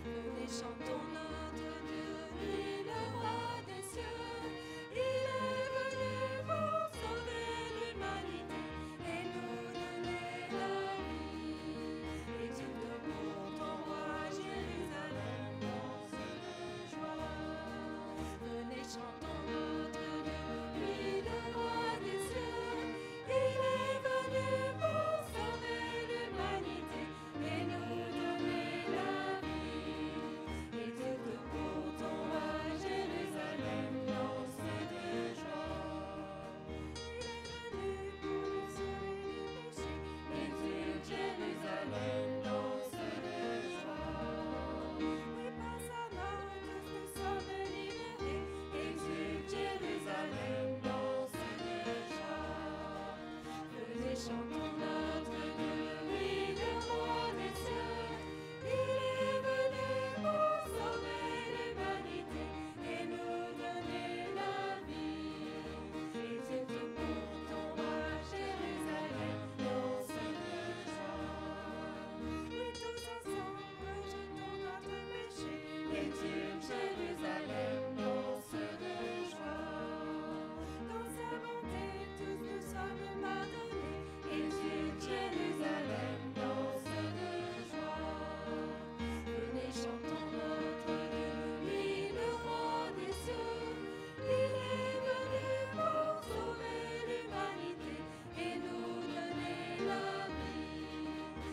Venez, chantons notre Dieu, lui le roi des cieux. Il est venu pour sauver l'humanité et nous donner la vie. Exulte pour ton roi Jérusalem, danse de joie. Venez, chantons notre Dieu, lui le roi des cieux. Il est venu pour sauver l'humanité et nous donner la vie. Exulte pour ton roi Jérusalem, danse de joie. Il est venu pour nous sauver du péché. Exulte Jérusalem, danse de joie. Oui, par sa main tous nous sommes libérés. Exulte Jérusalem, danse de joie. Venez, chantons notre Dieu, lui le roi des cieux. Il est venu pour sauver l'humanité et nous donner la vie. Exulte pour ton roi Jérusalem, danse de joie. Oui, tous ensemble rejetons notre péché. Exulte Jérusalem, danse de joie. Dans sa bonté, tous nous sommes pardonnés. Exulte Jérusalem, danse de joie. Venez, chantons notre Dieu, lui le roi des cieux. Il est venu pour sauver l'humanité et nous donner la vie.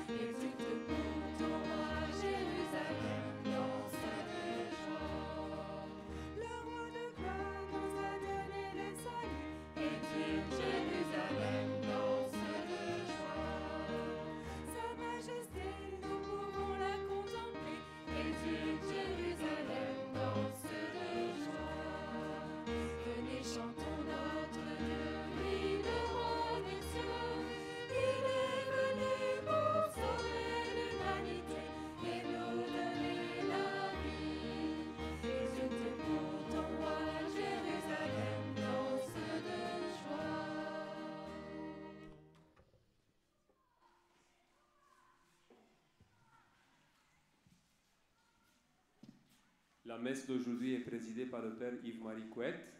Exulte pour ton roi Jérusalem, danse de joie. Le roi de gloire nous a donné le salut. Exulte Jérusalem, danse de joie. Sa majesté, nous pouvons la contempler. Exulte Jérusalem, danse de joie. Venez, chantons notre Dieu, lui le roi des cieux. Il est venu pour sauver l'humanité et nous donner la vie. Exulte pour ton roi Jérusalem, danse de joie. La messe d'aujourd'hui est présidée par le Père Yves-Marie Couette,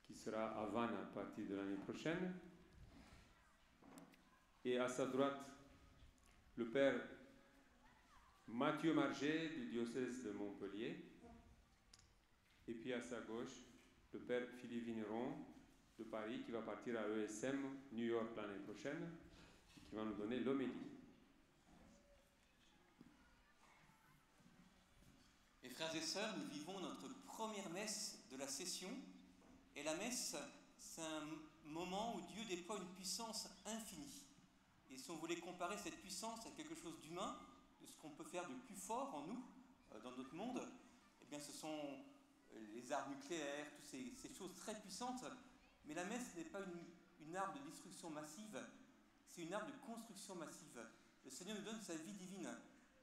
qui sera à Vannes à partir de l'année prochaine. Et à sa droite, le Père Mathieu Marget du diocèse de Montpellier. Et puis à sa gauche, le Père Philippe Vigneron de Paris, qui va partir à l'ESM New York l'année prochaine, et qui va nous donner l'homélie. Mes frères et sœurs, nous vivons notre première messe de la session. Et la messe, c'est un moment où Dieu déploie une puissance infinie. Et si on voulait comparer cette puissance à quelque chose d'humain, de ce qu'on peut faire de plus fort en nous, dans notre monde, eh bien ce sont les armes nucléaires, toutes ces choses très puissantes. Mais la messe n'est pas une arme de destruction massive, c'est une arme de construction massive. Le Seigneur nous donne sa vie divine.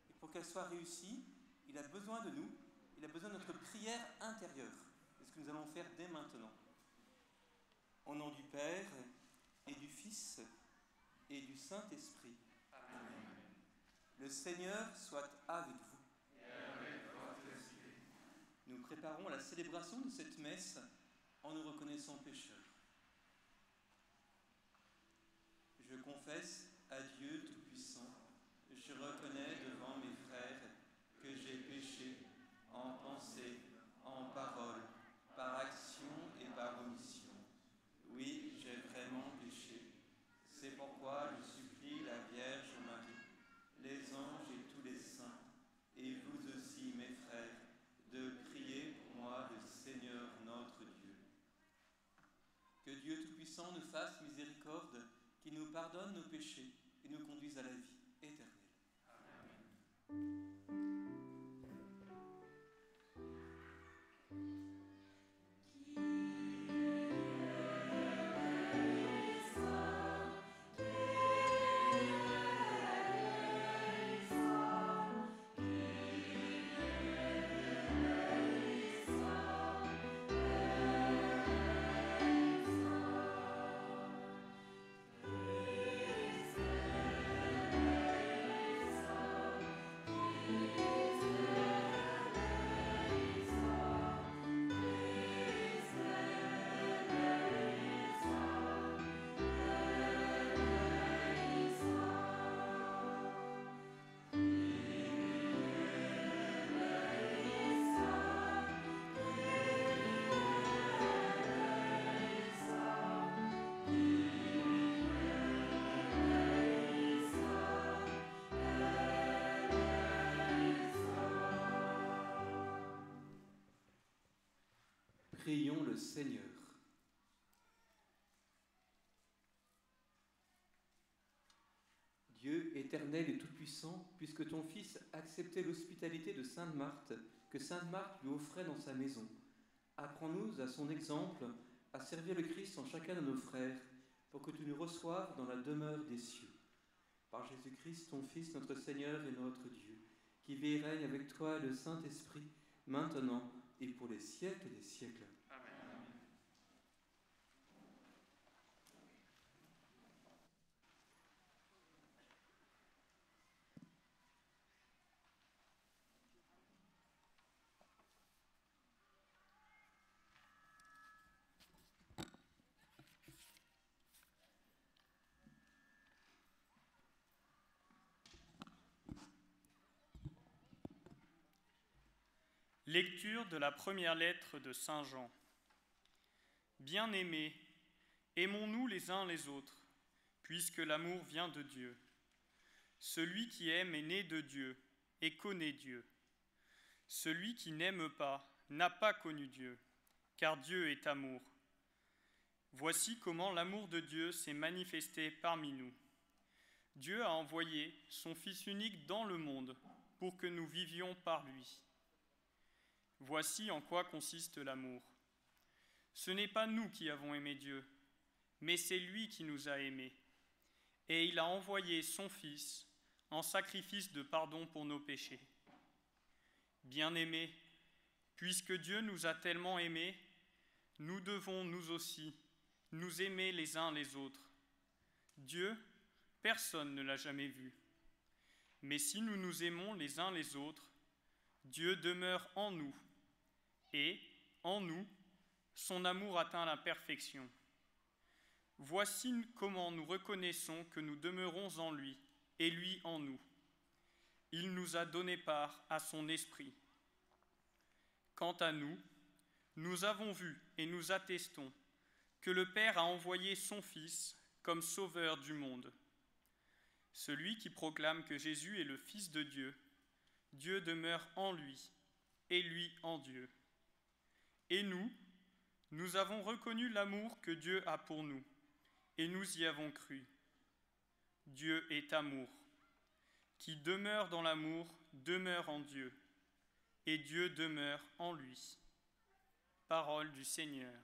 Et pour qu'elle soit réussie, il a besoin de nous, il a besoin de notre prière intérieure. C'est ce que nous allons faire dès maintenant. Au nom du Père et du Fils et du Saint-Esprit. Amen. Le Seigneur soit avec vous. Et avec votre esprit. Nous préparons la célébration de cette messe en nous reconnaissant pécheurs. Je confesse à Dieu Tout-Puissant, je reconnais devant mes frères que j'ai péché en pensée, en parole, par action et par omission. Oui, j'ai vraiment péché. C'est pourquoi je supplie la Vierge Marie, les anges et tous les saints, et vous aussi, mes frères, de prier pour moi le Seigneur notre Dieu. Que Dieu Tout-Puissant nous fasse miséricorde, qu'il nous pardonne nos péchés et nous conduise à la vie éternelle. Amen. Christ Prions le Seigneur. Dieu éternel et tout-puissant, puisque ton Fils acceptait l'hospitalité de Sainte Marthe, que Sainte Marthe lui offrait dans sa maison, apprends-nous à son exemple à servir le Christ en chacun de nos frères, pour que tu nous reçoives dans la demeure des cieux. Par Jésus-Christ, ton Fils, notre Seigneur et notre Dieu, qui vit et règne avec toi et le Saint-Esprit, maintenant et pour les siècles des siècles. Amen. Lecture de la première lettre de Saint Jean. Bien-aimés, aimons-nous les uns les autres, puisque l'amour vient de Dieu. Celui qui aime est né de Dieu et connaît Dieu. Celui qui n'aime pas n'a pas connu Dieu, car Dieu est amour. Voici comment l'amour de Dieu s'est manifesté parmi nous. Dieu a envoyé son Fils unique dans le monde pour que nous vivions par lui. Voici en quoi consiste l'amour. Ce n'est pas nous qui avons aimé Dieu, mais c'est lui qui nous a aimés. Et il a envoyé son Fils en sacrifice de pardon pour nos péchés. Bien-aimés, puisque Dieu nous a tellement aimés, nous devons nous aussi nous aimer les uns les autres. Dieu, personne ne l'a jamais vu. Mais si nous nous aimons les uns les autres, Dieu demeure en nous. Et, en nous, son amour atteint la perfection. Voici comment nous reconnaissons que nous demeurons en lui, et lui en nous. Il nous a donné part à son esprit. Quant à nous, nous avons vu et nous attestons que le Père a envoyé son Fils comme sauveur du monde. Celui qui proclame que Jésus est le Fils de Dieu, Dieu demeure en lui, et lui en Dieu. Et nous avons reconnu l'amour que Dieu a pour nous, et nous y avons cru. Dieu est amour. Qui demeure dans l'amour demeure en Dieu, et Dieu demeure en lui. Parole du Seigneur.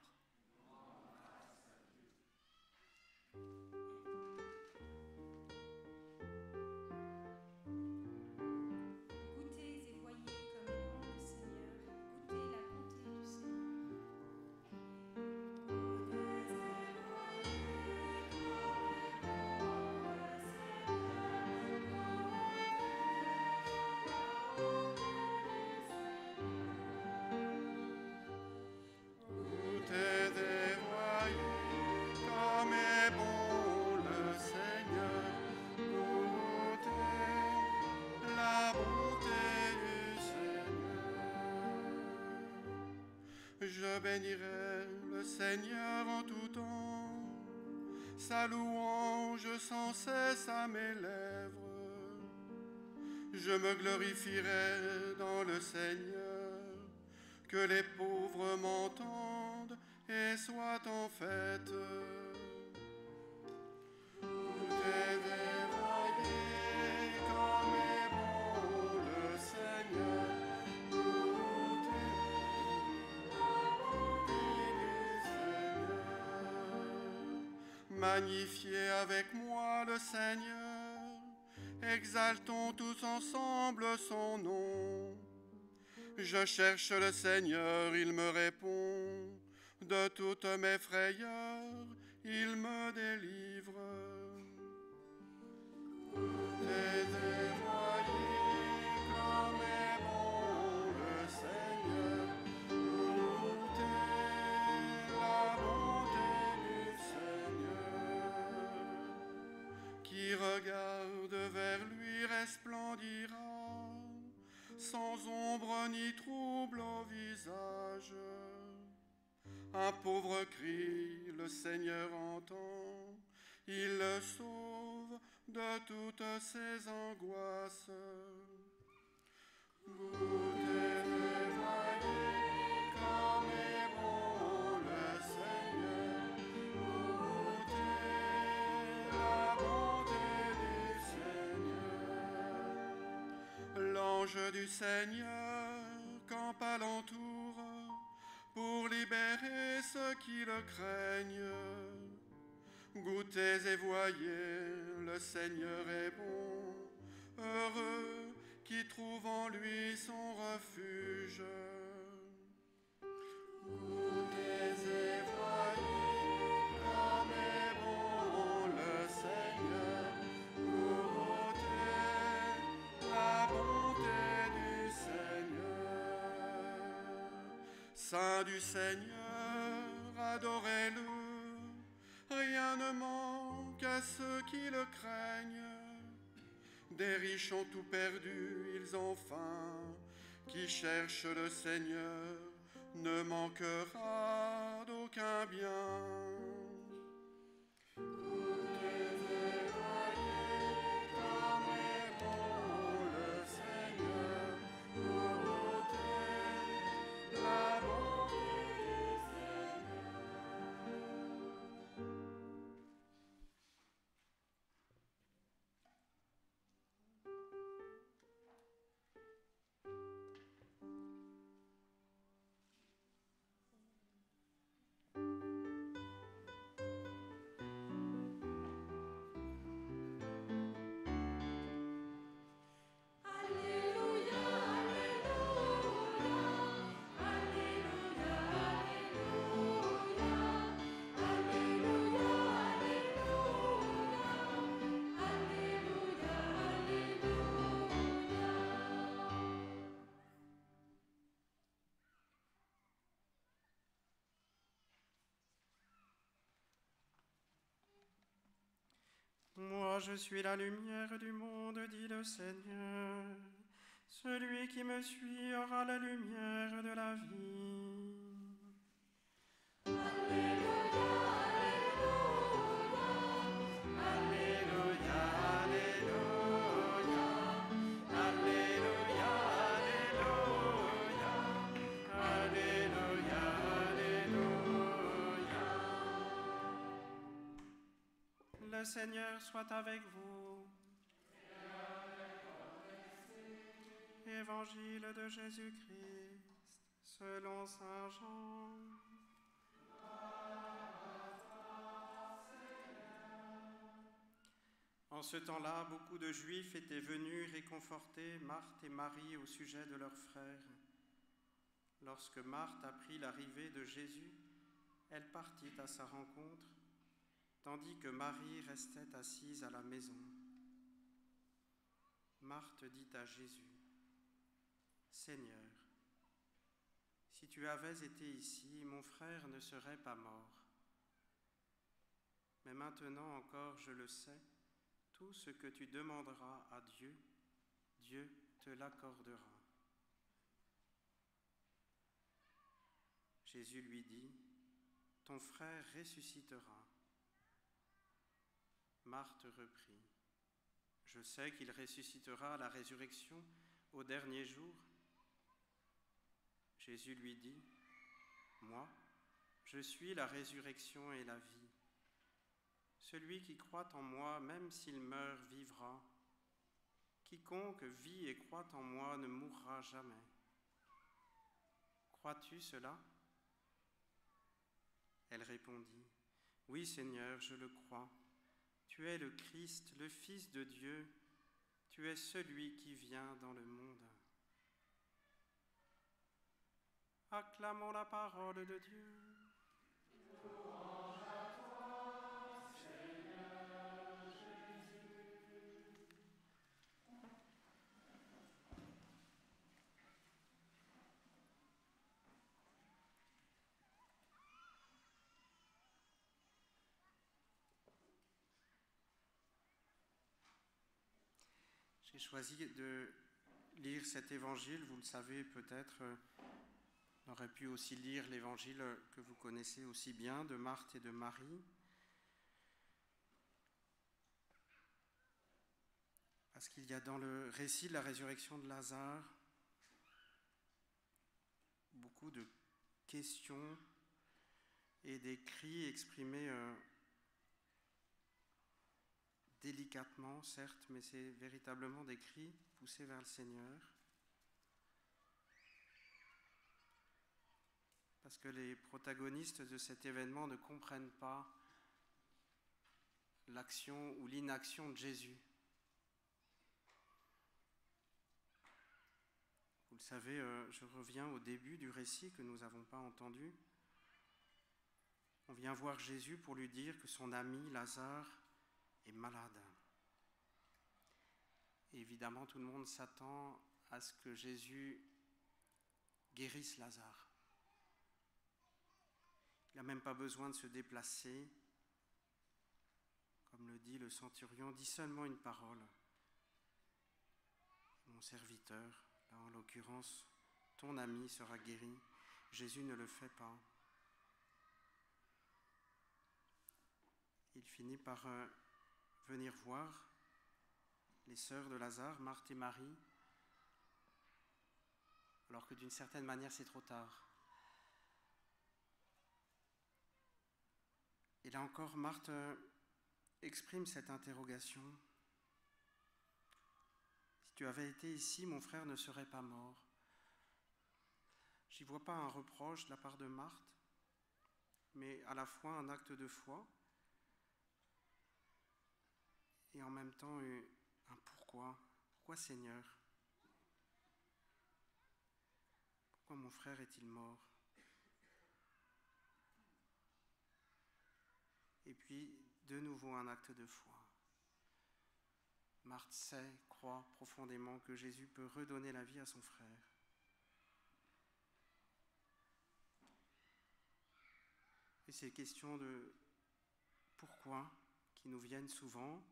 Je bénirai le Seigneur en tout temps, sa louange sans cesse à mes lèvres. Je me glorifierai dans le Seigneur, que les pauvres m'entendent et soient en fête. Magnifiez avec moi le Seigneur, exaltons tous ensemble son nom. Je cherche le Seigneur, il me répond, de toutes mes frayeurs, il me délivre. Regarde vers lui resplendira, sans ombre ni trouble au visage. Un pauvre cri, le Seigneur entend, il le sauve de toutes ses angoisses. Goûtez et voyez comme est bon L'ange du Seigneur campe alentour pour libérer ceux qui le craignent. Goûtez et voyez, le Seigneur est bon, heureux qui trouve en lui son refuge. Goûtez et voyez comme est bon le Seigneur, goûtez la bonté du Seigneur. Saint du Seigneur, adorez-le, rien ne manque à ceux qui le craignent. Des riches ont tout perdu, ils ont faim. Qui cherche le Seigneur ne manquera d'aucun bien. Goûtez et voyez comme est bon le Seigneur, goûtez la bonté du Seigneur. Moi, je suis la lumière du monde, dit le Seigneur. Celui qui me suit aura la lumière de la vie. Le Seigneur soit avec vous. Évangile de Jésus-Christ selon saint Jean. En ce temps-là, beaucoup de Juifs étaient venus réconforter Marthe et Marie au sujet de leur frère. Lorsque Marthe apprit l'arrivée de Jésus, elle partit à sa rencontre, tandis que Marie restait assise à la maison. Marthe dit à Jésus, « Seigneur, si tu avais été ici, mon frère ne serait pas mort. Mais maintenant encore, je le sais, tout ce que tu demanderas à Dieu, Dieu te l'accordera. » Jésus lui dit, « Ton frère ressuscitera. » Marthe reprit, « Je sais qu'il ressuscitera à la résurrection au dernier jour. » Jésus lui dit, « Moi, je suis la résurrection et la vie. Celui qui croit en moi, même s'il meurt, vivra. Quiconque vit et croit en moi ne mourra jamais. Crois-tu cela ? » Elle répondit, « Oui, Seigneur, je le crois. Tu es le Christ, le Fils de Dieu. Tu es celui qui vient dans le monde. » Acclamons la parole de Dieu. Louange à toi, Seigneur Jésus. J'ai choisi de lire cet évangile, vous le savez peut-être. On aurait pu aussi lire l'évangile que vous connaissez aussi bien, de Marthe et de Marie. Parce qu'il y a dans le récit de la résurrection de Lazare beaucoup de questions et des cris exprimés délicatement, certes, mais c'est véritablement des cris poussés vers le Seigneur. parce que les protagonistes de cet événement ne comprennent pas l'action ou l'inaction de Jésus. Vous le savez, je reviens au début du récit que nous n'avons pas entendu. On vient voir Jésus pour lui dire que son ami Lazare est malade. Et évidemment, tout le monde s'attend à ce que Jésus guérisse Lazare. Il n'a même pas besoin de se déplacer. Comme le dit le centurion, dis seulement une parole. Mon serviteur, là en l'occurrence, ton ami sera guéri. Jésus ne le fait pas. Il finit par venir voir les sœurs de Lazare, Marthe et Marie, alors que d'une certaine manière c'est trop tard. Et là encore, Marthe exprime cette interrogation. Si tu avais été ici, mon frère ne serait pas mort. J'y vois pas un reproche de la part de Marthe, mais à la fois un acte de foi et en même temps un pourquoi. Pourquoi Seigneur? Pourquoi mon frère est-il mort? Et puis, de nouveau, un acte de foi. Marthe sait, croit profondément que Jésus peut redonner la vie à son frère. Et ces questions de pourquoi qui nous viennent souvent,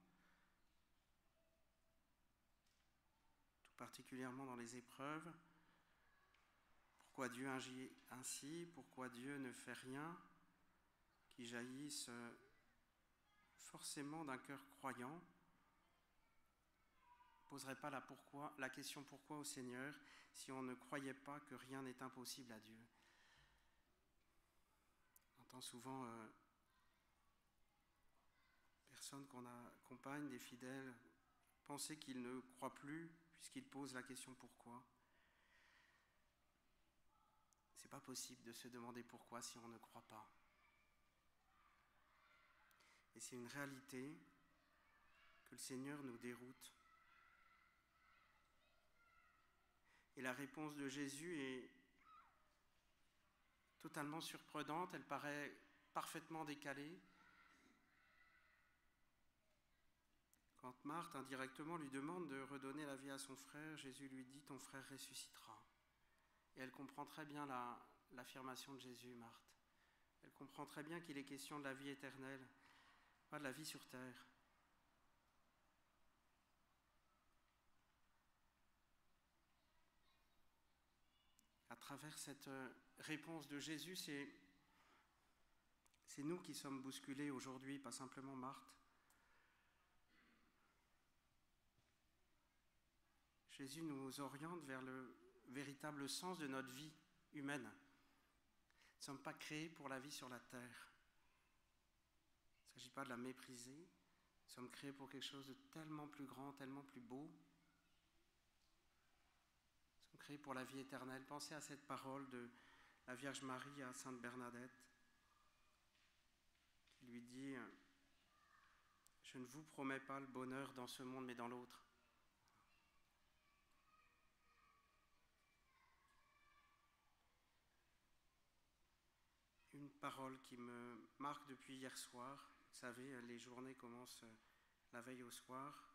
tout particulièrement dans les épreuves. Pourquoi Dieu agit ainsi? Pourquoi Dieu ne fait rien? Qui jaillissent forcément d'un cœur croyant. On ne poserait pas la question pourquoi au Seigneur si on ne croyait pas que rien n'est impossible à Dieu. On entend souvent personnes qu'on accompagne, des fidèles, penser qu'ils ne croient plus puisqu'ils posent la question pourquoi. C'est pas possible de se demander pourquoi si on ne croit pas. Et c'est une réalité que le Seigneur nous déroute. Et la réponse de Jésus est totalement surprenante, elle paraît parfaitement décalée. Quand Marthe indirectement lui demande de redonner la vie à son frère, Jésus lui dit « Ton frère ressuscitera ». Et elle comprend très bien l'affirmation de Jésus, Marthe. Elle comprend très bien qu'il est question de la vie éternelle, pas de la vie sur terre. À travers cette réponse de Jésus, c'est nous qui sommes bousculés aujourd'hui, pas simplement Marthe. Jésus nous oriente vers le véritable sens de notre vie humaine. Nous ne sommes pas créés pour la vie sur la terre. Il ne s'agit pas de la mépriser. Nous sommes créés pour quelque chose de tellement plus grand, tellement plus beau. Nous sommes créés pour la vie éternelle. Pensez à cette parole de la Vierge Marie à Sainte Bernadette, qui lui dit « Je ne vous promets pas le bonheur dans ce monde, mais dans l'autre. » Une parole qui me marque depuis hier soir. Vous savez, les journées commencent la veille au soir,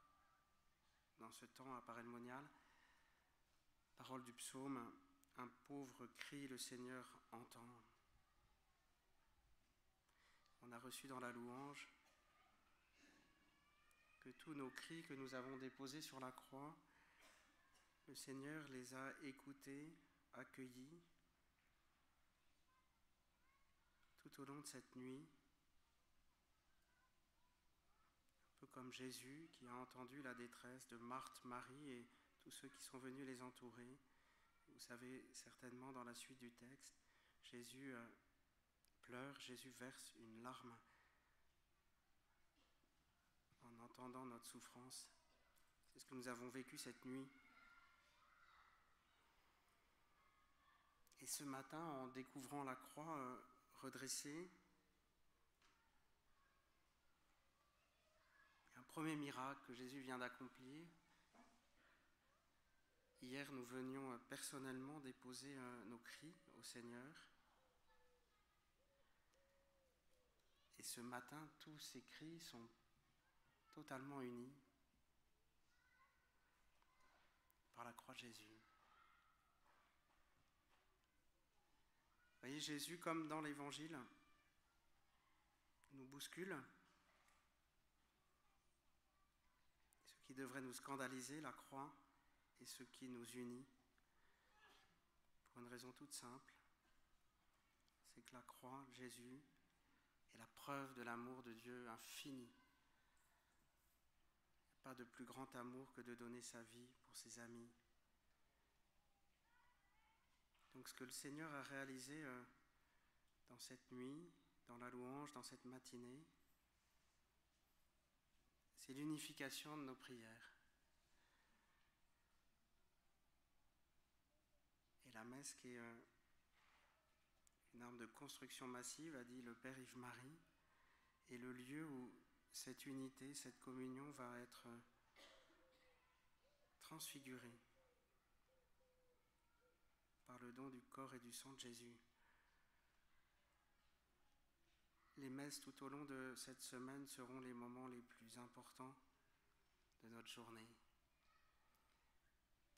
dans ce temps à Paray-le-Monial. Parole du psaume, un pauvre cri, le Seigneur entend. On a reçu dans la louange que tous nos cris que nous avons déposés sur la croix, le Seigneur les a écoutés, accueillis, tout au long de cette nuit, un peu comme Jésus qui a entendu la détresse de Marthe, Marie et tous ceux qui sont venus les entourer. Vous savez certainement dans la suite du texte, Jésus pleure, Jésus verse une larme en entendant notre souffrance. C'est ce que nous avons vécu cette nuit. Et ce matin, en découvrant la croix redressée, un premier miracle que Jésus vient d'accomplir. Hier, nous venions personnellement déposer nos cris au Seigneur. Et ce matin, tous ces cris sont totalement unis par la croix de Jésus. Vous voyez, Jésus, comme dans l'Évangile, nous bouscule. Ce qui devrait nous scandaliser, la croix, et ce qui nous unit, pour une raison toute simple, c'est que la croix, Jésus, est la preuve de l'amour de Dieu infini. Il n'y a pas de plus grand amour que de donner sa vie pour ses amis. Donc ce que le Seigneur a réalisé dans cette nuit, dans la louange, dans cette matinée, c'est l'unification de nos prières. Et la messe, qui est une arme de construction massive, a dit le Père Yves-Marie, est le lieu où cette unité, cette communion va être transfigurée par le don du corps et du sang de Jésus. Les messes tout au long de cette semaine seront les moments les plus importants de notre journée,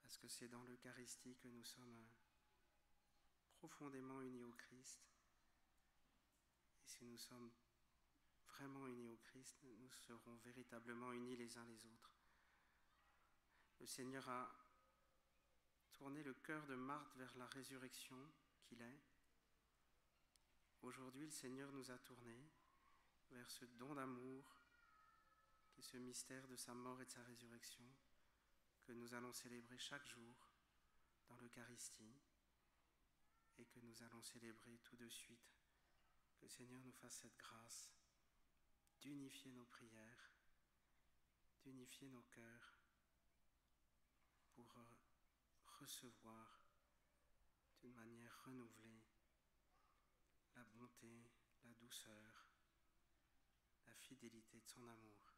parce que c'est dans l'Eucharistie que nous sommes profondément unis au Christ. Et si nous sommes vraiment unis au Christ, nous serons véritablement unis les uns les autres. Le Seigneur a tourné le cœur de Marthe vers la résurrection qu'il est. Aujourd'hui, le Seigneur nous a tournés vers ce don d'amour, qui est ce mystère de sa mort et de sa résurrection, que nous allons célébrer chaque jour dans l'Eucharistie et que nous allons célébrer tout de suite. Que le Seigneur nous fasse cette grâce d'unifier nos prières, d'unifier nos cœurs pour recevoir d'une manière renouvelée la bonté, la douceur, la fidélité de son amour.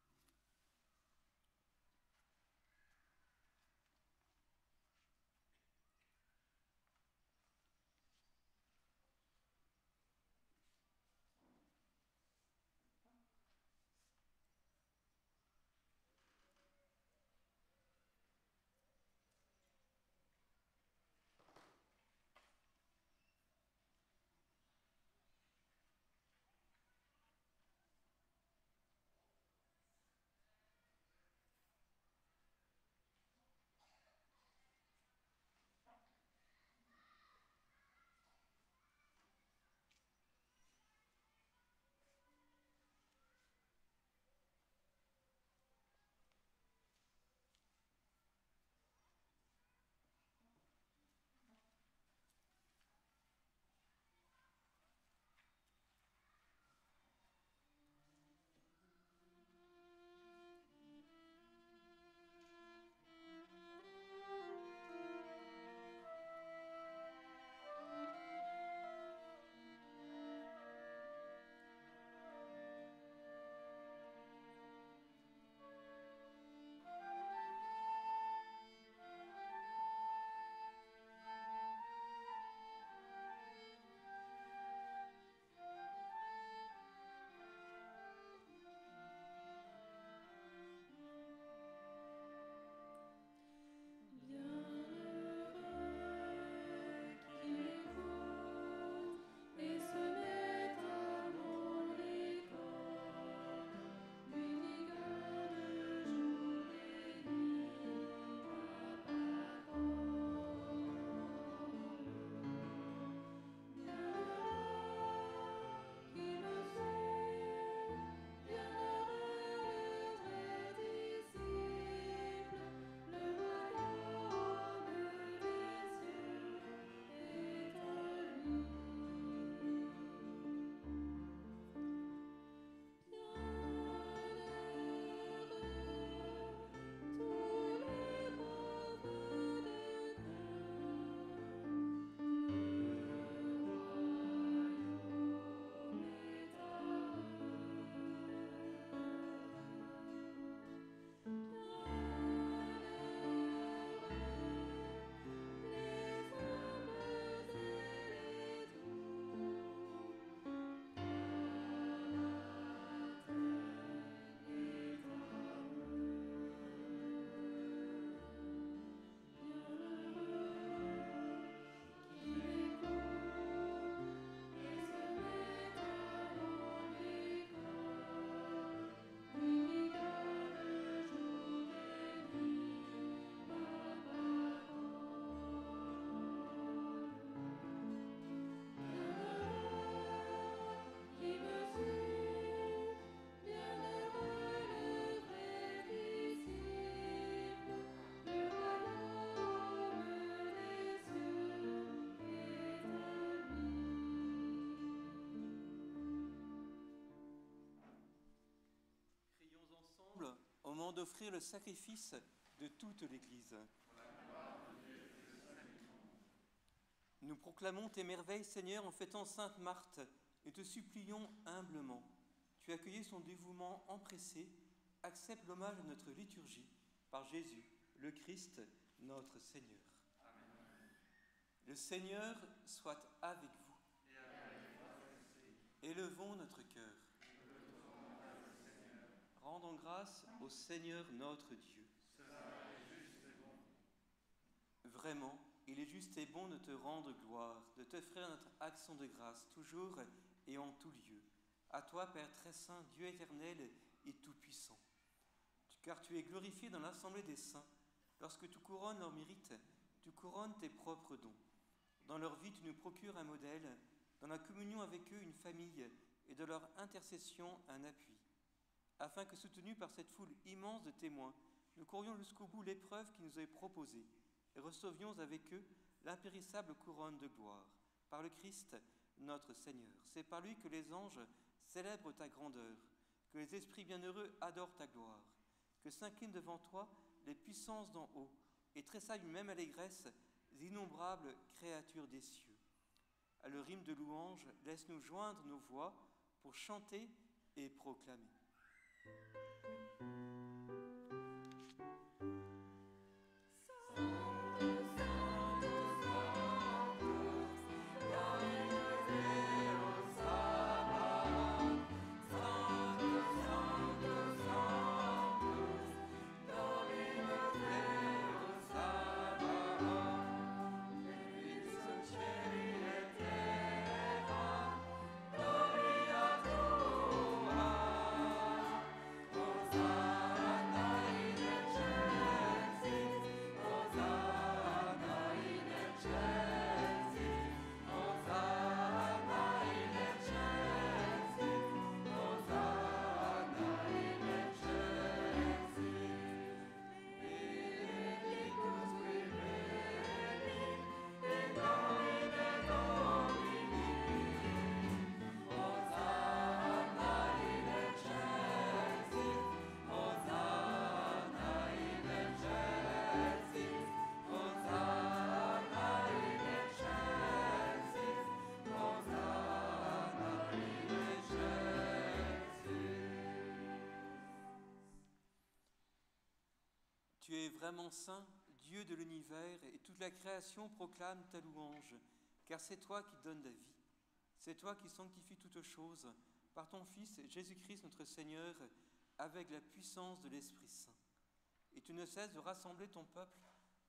d'offrir le sacrifice de toute l'Église. Nous proclamons tes merveilles, Seigneur, en fêtant Sainte Marthe, et te supplions humblement. Tu as accueilli son dévouement empressé, accepte l'hommage de notre liturgie, par Jésus, le Christ, notre Seigneur. Amen. Le Seigneur soit avec vous. Et avec vous. Élevons notre cœur. Rendons grâce au Seigneur notre Dieu. Vraiment, il est juste et bon de te rendre gloire, de t'offrir notre action de grâce, toujours et en tout lieu. À toi, Père très saint, Dieu éternel et tout-puissant. Car tu es glorifié dans l'assemblée des saints. Lorsque tu couronnes leurs mérites, tu couronnes tes propres dons. Dans leur vie, tu nous procures un modèle, dans la communion avec eux, une famille, et de leur intercession, un appui. Afin que, soutenus par cette foule immense de témoins, nous courions jusqu'au bout l'épreuve qui nous est proposée, et recevions avec eux l'impérissable couronne de gloire. Par le Christ, notre Seigneur. C'est par lui que les anges célèbrent ta grandeur, que les esprits bienheureux adorent ta gloire, que s'inclinent devant toi les puissances d'en haut, et tressaillent même allégresse les innombrables créatures des cieux. À le rime de louange, laisse-nous joindre nos voix pour chanter et proclamer. Tu es vraiment saint, Dieu de l'univers, et toute la création proclame ta louange, car c'est toi qui donnes la vie. C'est toi qui sanctifies toutes choses, par ton Fils Jésus-Christ notre Seigneur, avec la puissance de l'Esprit Saint. Et tu ne cesses de rassembler ton peuple,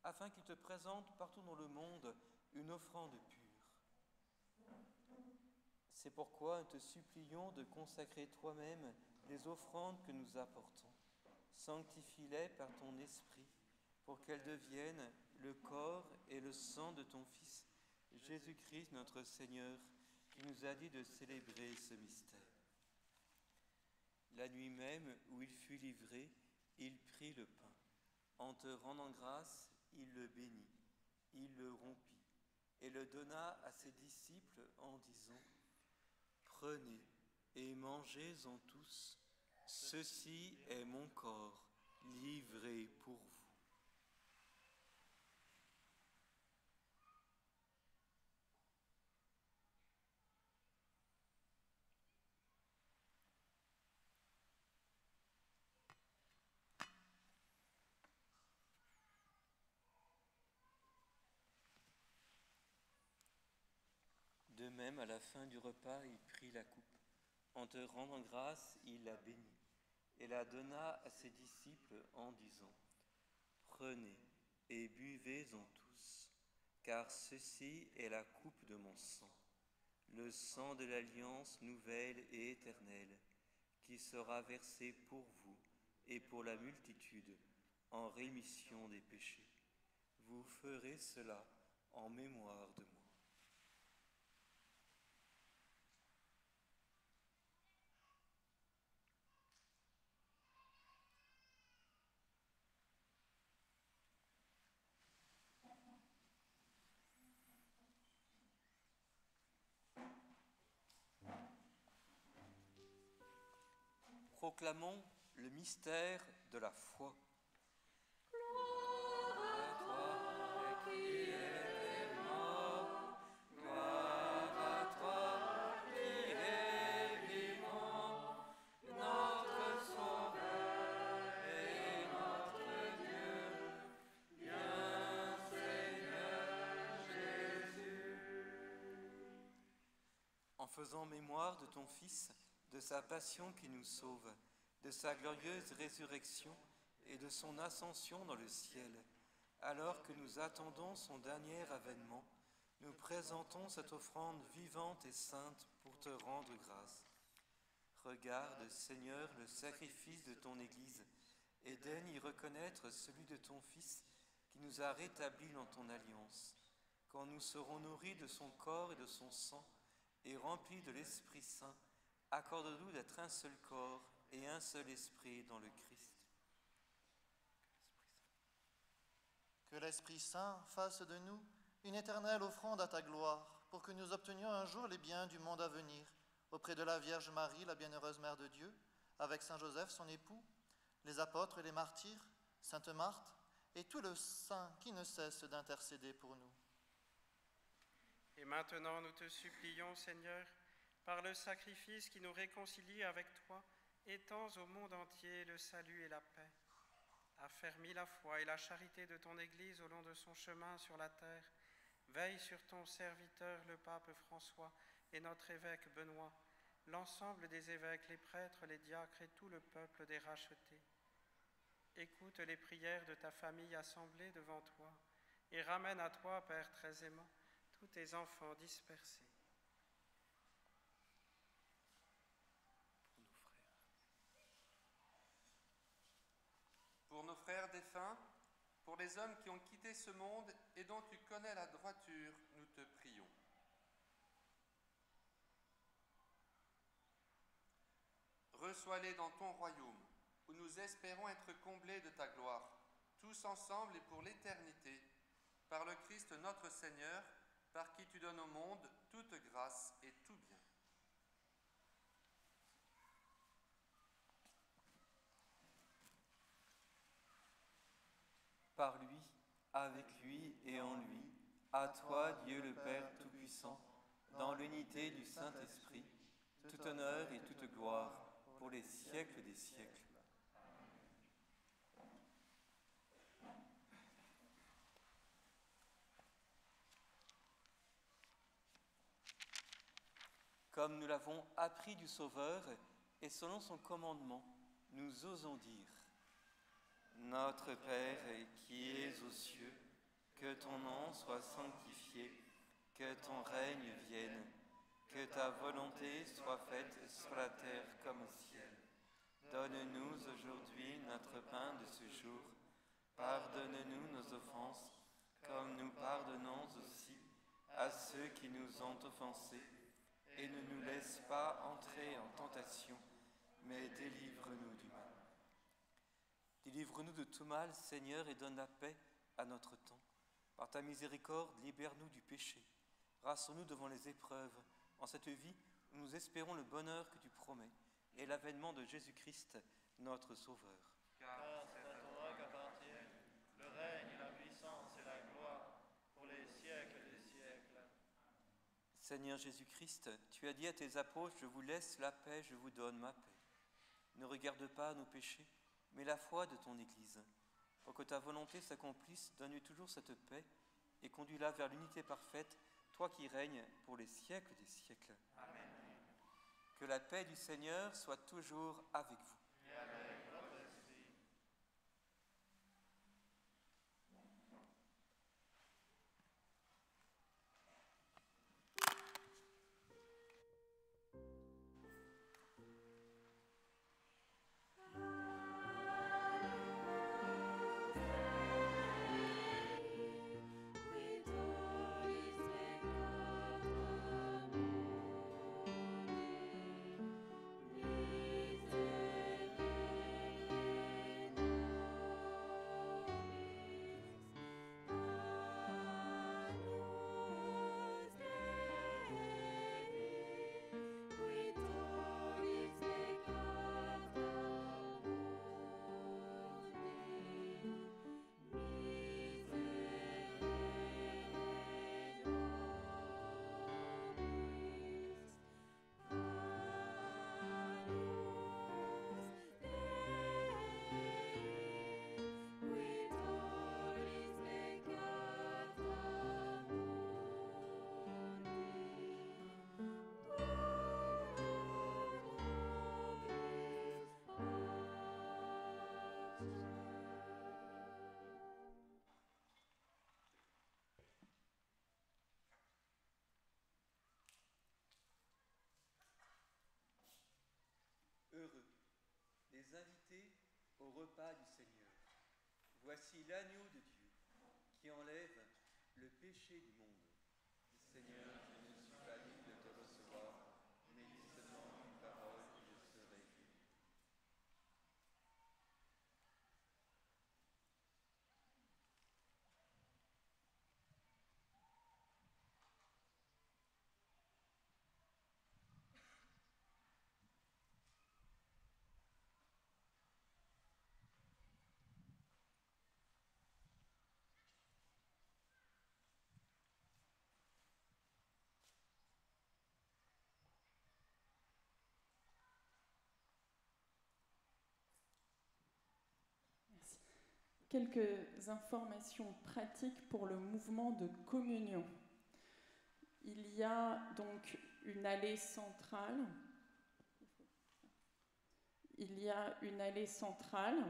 afin qu'il te présente partout dans le monde une offrande pure. C'est pourquoi nous te supplions de consacrer toi-même les offrandes que nous apportons. Sanctifie-les par ton esprit, pour qu'elles deviennent le corps et le sang de ton Fils, Jésus-Christ notre Seigneur, qui nous a dit de célébrer ce mystère. La nuit même où il fut livré, il prit le pain. En te rendant grâce, il le bénit, il le rompit et le donna à ses disciples en disant : « Prenez et mangez-en tous. Ceci est mon corps, livré pour vous. » De même, à la fin du repas, il prit la coupe. En te rendant grâce, il la bénit et la donna à ses disciples en disant : « Prenez et buvez-en tous, car ceci est la coupe de mon sang, le sang de l'alliance nouvelle et éternelle, qui sera versé pour vous et pour la multitude en rémission des péchés. Vous ferez cela en mémoire de moi. » Proclamons le mystère de la foi. En faisant mémoire de ton Fils, de sa passion qui nous sauve, de sa glorieuse résurrection et de son ascension dans le ciel, alors que nous attendons son dernier avènement, nous présentons cette offrande vivante et sainte pour te rendre grâce. Regarde, Seigneur, le sacrifice de ton Église et daigne y reconnaître celui de ton Fils qui nous a rétablis dans ton alliance. Quand nous serons nourris de son corps et de son sang et remplis de l'Esprit Saint, accorde-nous d'être un seul corps et un seul esprit dans le Christ. Que l'Esprit Saint fasse de nous une éternelle offrande à ta gloire, pour que nous obtenions un jour les biens du monde à venir, auprès de la Vierge Marie, la bienheureuse Mère de Dieu, avec Saint Joseph, son époux, les apôtres et les martyrs, Sainte Marthe, et tous les saints qui ne cessent d'intercéder pour nous. Et maintenant, nous te supplions, Seigneur, par le sacrifice qui nous réconcilie avec toi, étends au monde entier le salut et la paix. Affermis la foi et la charité de ton Église au long de son chemin sur la terre. Veille sur ton serviteur, le pape François, et notre évêque Benoît, l'ensemble des évêques, les prêtres, les diacres et tout le peuple des rachetés. Écoute les prières de ta famille assemblée devant toi, et ramène à toi, Père très aimant, tous tes enfants dispersés. Pour nos frères défunts, pour les hommes qui ont quitté ce monde et dont tu connais la droiture, nous te prions. Reçois-les dans ton royaume, où nous espérons être comblés de ta gloire, tous ensemble et pour l'éternité, par le Christ notre Seigneur, par qui tu donnes au monde toute grâce et tout bien. Par lui, avec lui et en lui, à toi, Dieu le Père Tout-Puissant, dans l'unité du Saint-Esprit, tout honneur et toute gloire pour les siècles des siècles. Comme nous l'avons appris du Sauveur et selon son commandement, nous osons dire: Notre Père qui es aux cieux, que ton nom soit sanctifié, que ton règne vienne, que ta volonté soit faite sur la terre comme au ciel. Donne-nous aujourd'hui notre pain de ce jour. Pardonne-nous nos offenses, comme nous pardonnons aussi à ceux qui nous ont offensés. Et ne nous laisse pas entrer en tentation, mais délivre-nous du mal. Délivre-nous de tout mal, Seigneur, et donne la paix à notre temps. Par ta miséricorde, libère-nous du péché. Rassure-nous devant les épreuves, en cette vie où nous espérons le bonheur que tu promets et l'avènement de Jésus-Christ, notre Sauveur. Car c'est à toi qu'appartiennent le règne, la puissance et la gloire pour les siècles des siècles. Seigneur Jésus-Christ, tu as dit à tes apôtres: je vous laisse la paix, je vous donne ma paix. Ne regarde pas nos péchés, mais la foi de ton Église. Pour que ta volonté s'accomplisse, donne-lui toujours cette paix et conduis-la vers l'unité parfaite, toi qui règnes pour les siècles des siècles. Amen. Que la paix du Seigneur soit toujours avec vous. Et avec votre esprit. Misericordia les inviter au repas du Seigneur. Voici l'agneau de Dieu qui enlève le péché du monde. Seigneur, je ne suis pas digne de te recevoir, mais dis seulement une parole et je serai guéri. Quelques informations pratiques pour le mouvement de communion. Il y a donc une allée centrale. Il y a une allée centrale.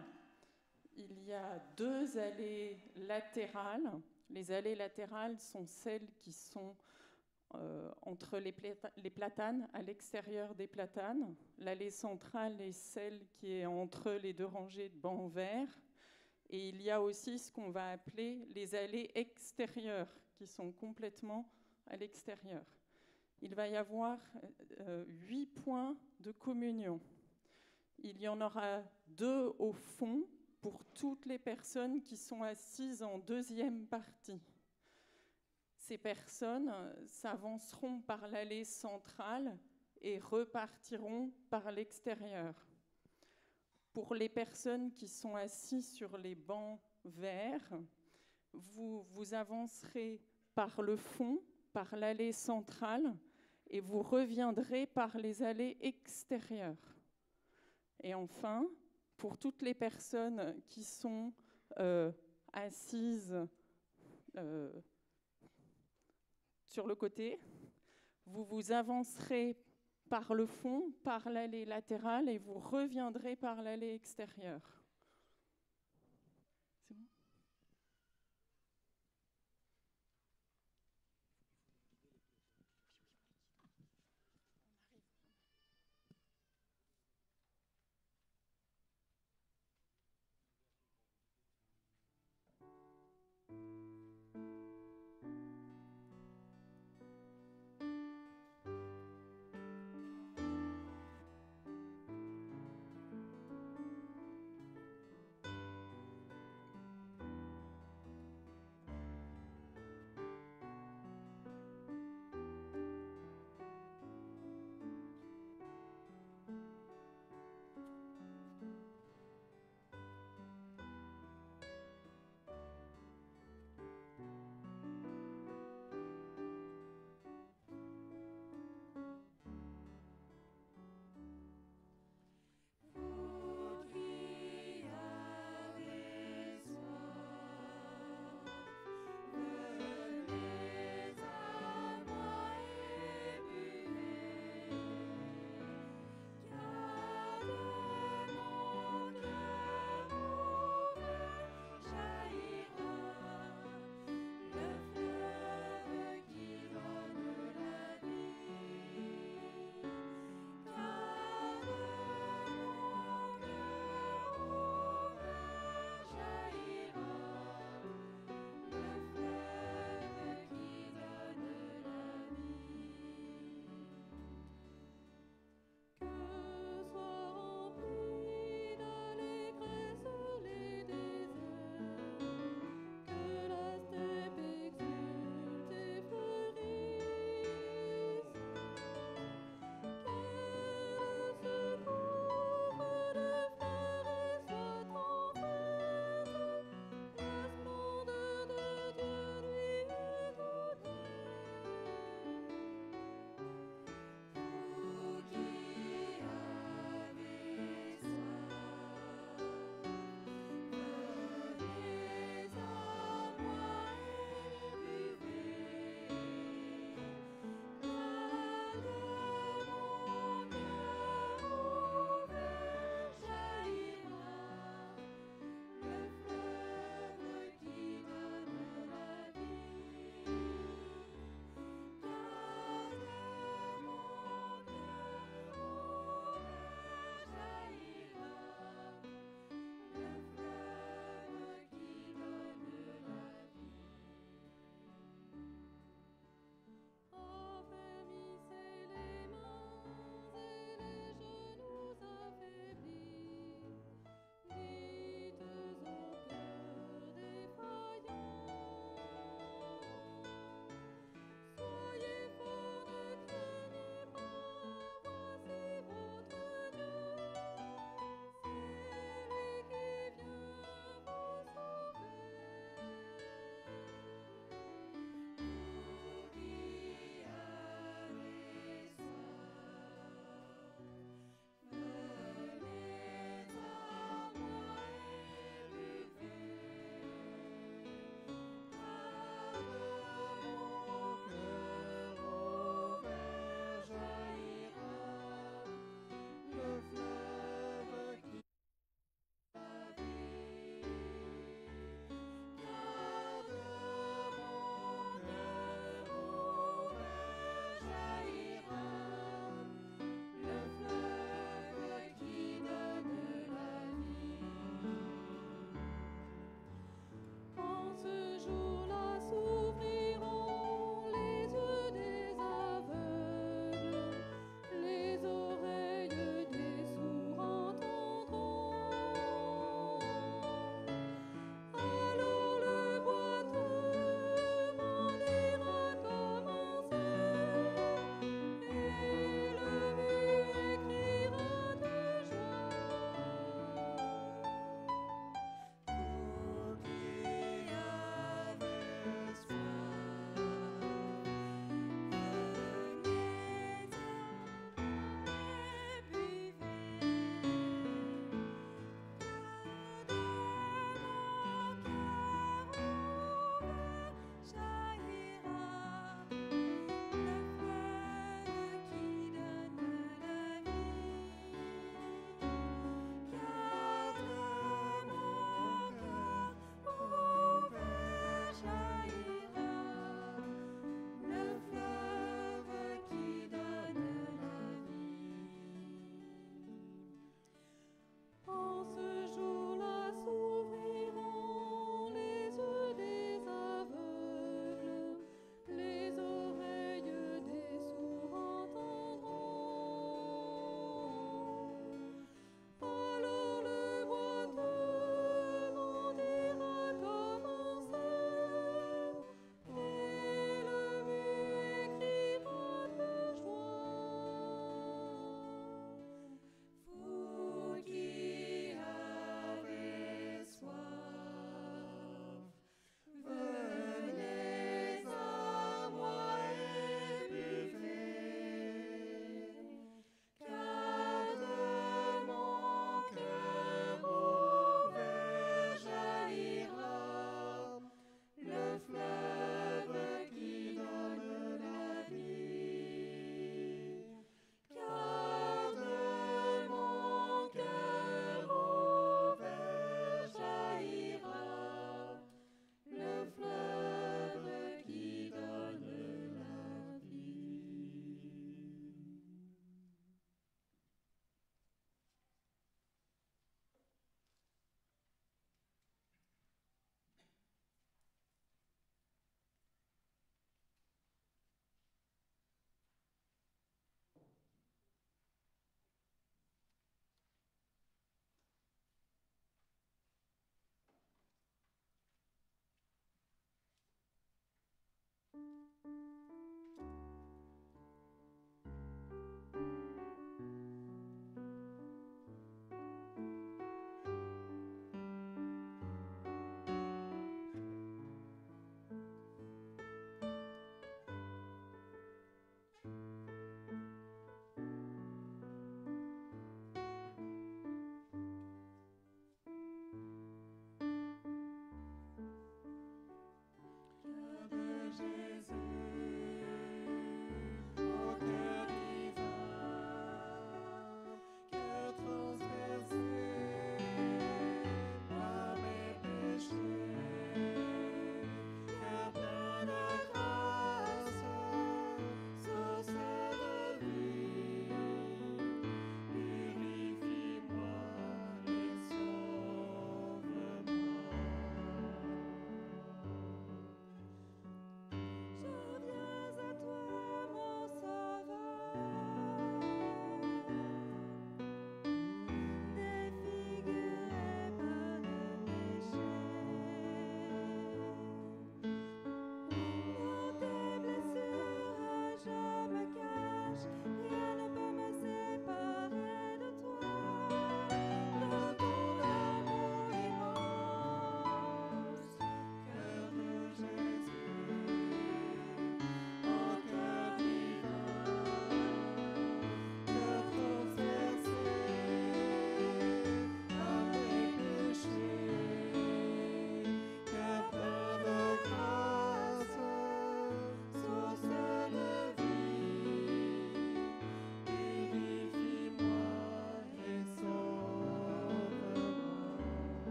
Il y a 2 allées latérales. Les allées latérales sont celles qui sont entre les platanes, à l'extérieur des platanes. L'allée centrale est celle qui est entre les 2 rangées de bancs verts. Et il y a aussi ce qu'on va appeler les allées extérieures, qui sont complètement à l'extérieur. Il va y avoir 8 points de communion. Il y en aura 2 au fond pour toutes les personnes qui sont assises en deuxième partie. Ces personnes s'avanceront par l'allée centrale et repartiront par l'extérieur. Pour les personnes qui sont assises sur les bancs verts, vous avancerez par le fond, par l'allée centrale, et vous reviendrez par les allées extérieures. Et enfin, pour toutes les personnes qui sont assises sur le côté, vous avancerez par le fond, par l'allée latérale, et vous reviendrez par l'allée extérieure. C'est bon ?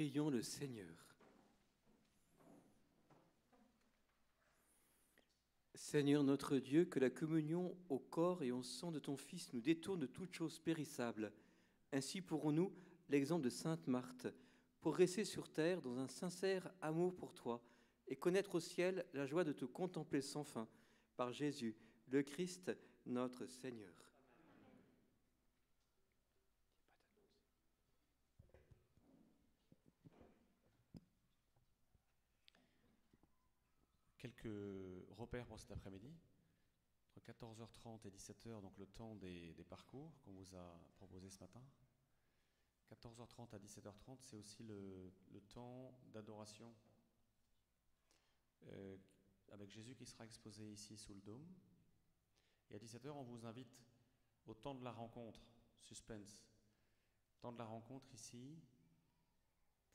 Prions le Seigneur. Seigneur notre Dieu, que la communion au corps et au sang de ton Fils nous détourne de toute chose périssable. Ainsi pourrons-nous, l'exemple de Sainte Marthe, progresser sur terre dans un sincère amour pour toi et connaître au ciel la joie de te contempler sans fin, par Jésus, le Christ, notre Seigneur. Quelques repères pour cet après-midi. Entre 14h30 et 17h, donc le temps des parcours qu'on vous a proposé ce matin. 14h30 à 17h30, c'est aussi le temps d'adoration avec Jésus qui sera exposé ici sous le dôme. Et à 17h, on vous invite au temps de la rencontre, suspense. Temps de la rencontre ici,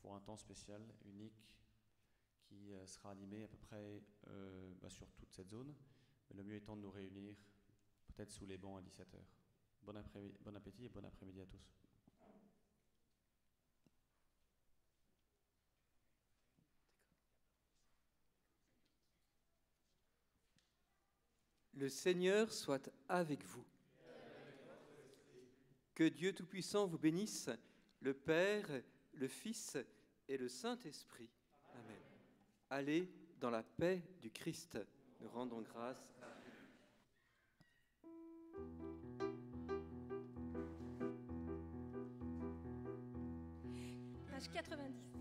pour un temps spécial, unique, qui sera animé à peu près sur toute cette zone. Mais le mieux étant de nous réunir, peut-être sous les bancs à 17h. Bon appétit et bon après-midi à tous. Le Seigneur soit avec vous. Que Dieu Tout-Puissant vous bénisse, le Père, le Fils et le Saint-Esprit. Amen. Allez dans la paix du Christ. Nous rendons grâce à Page 90.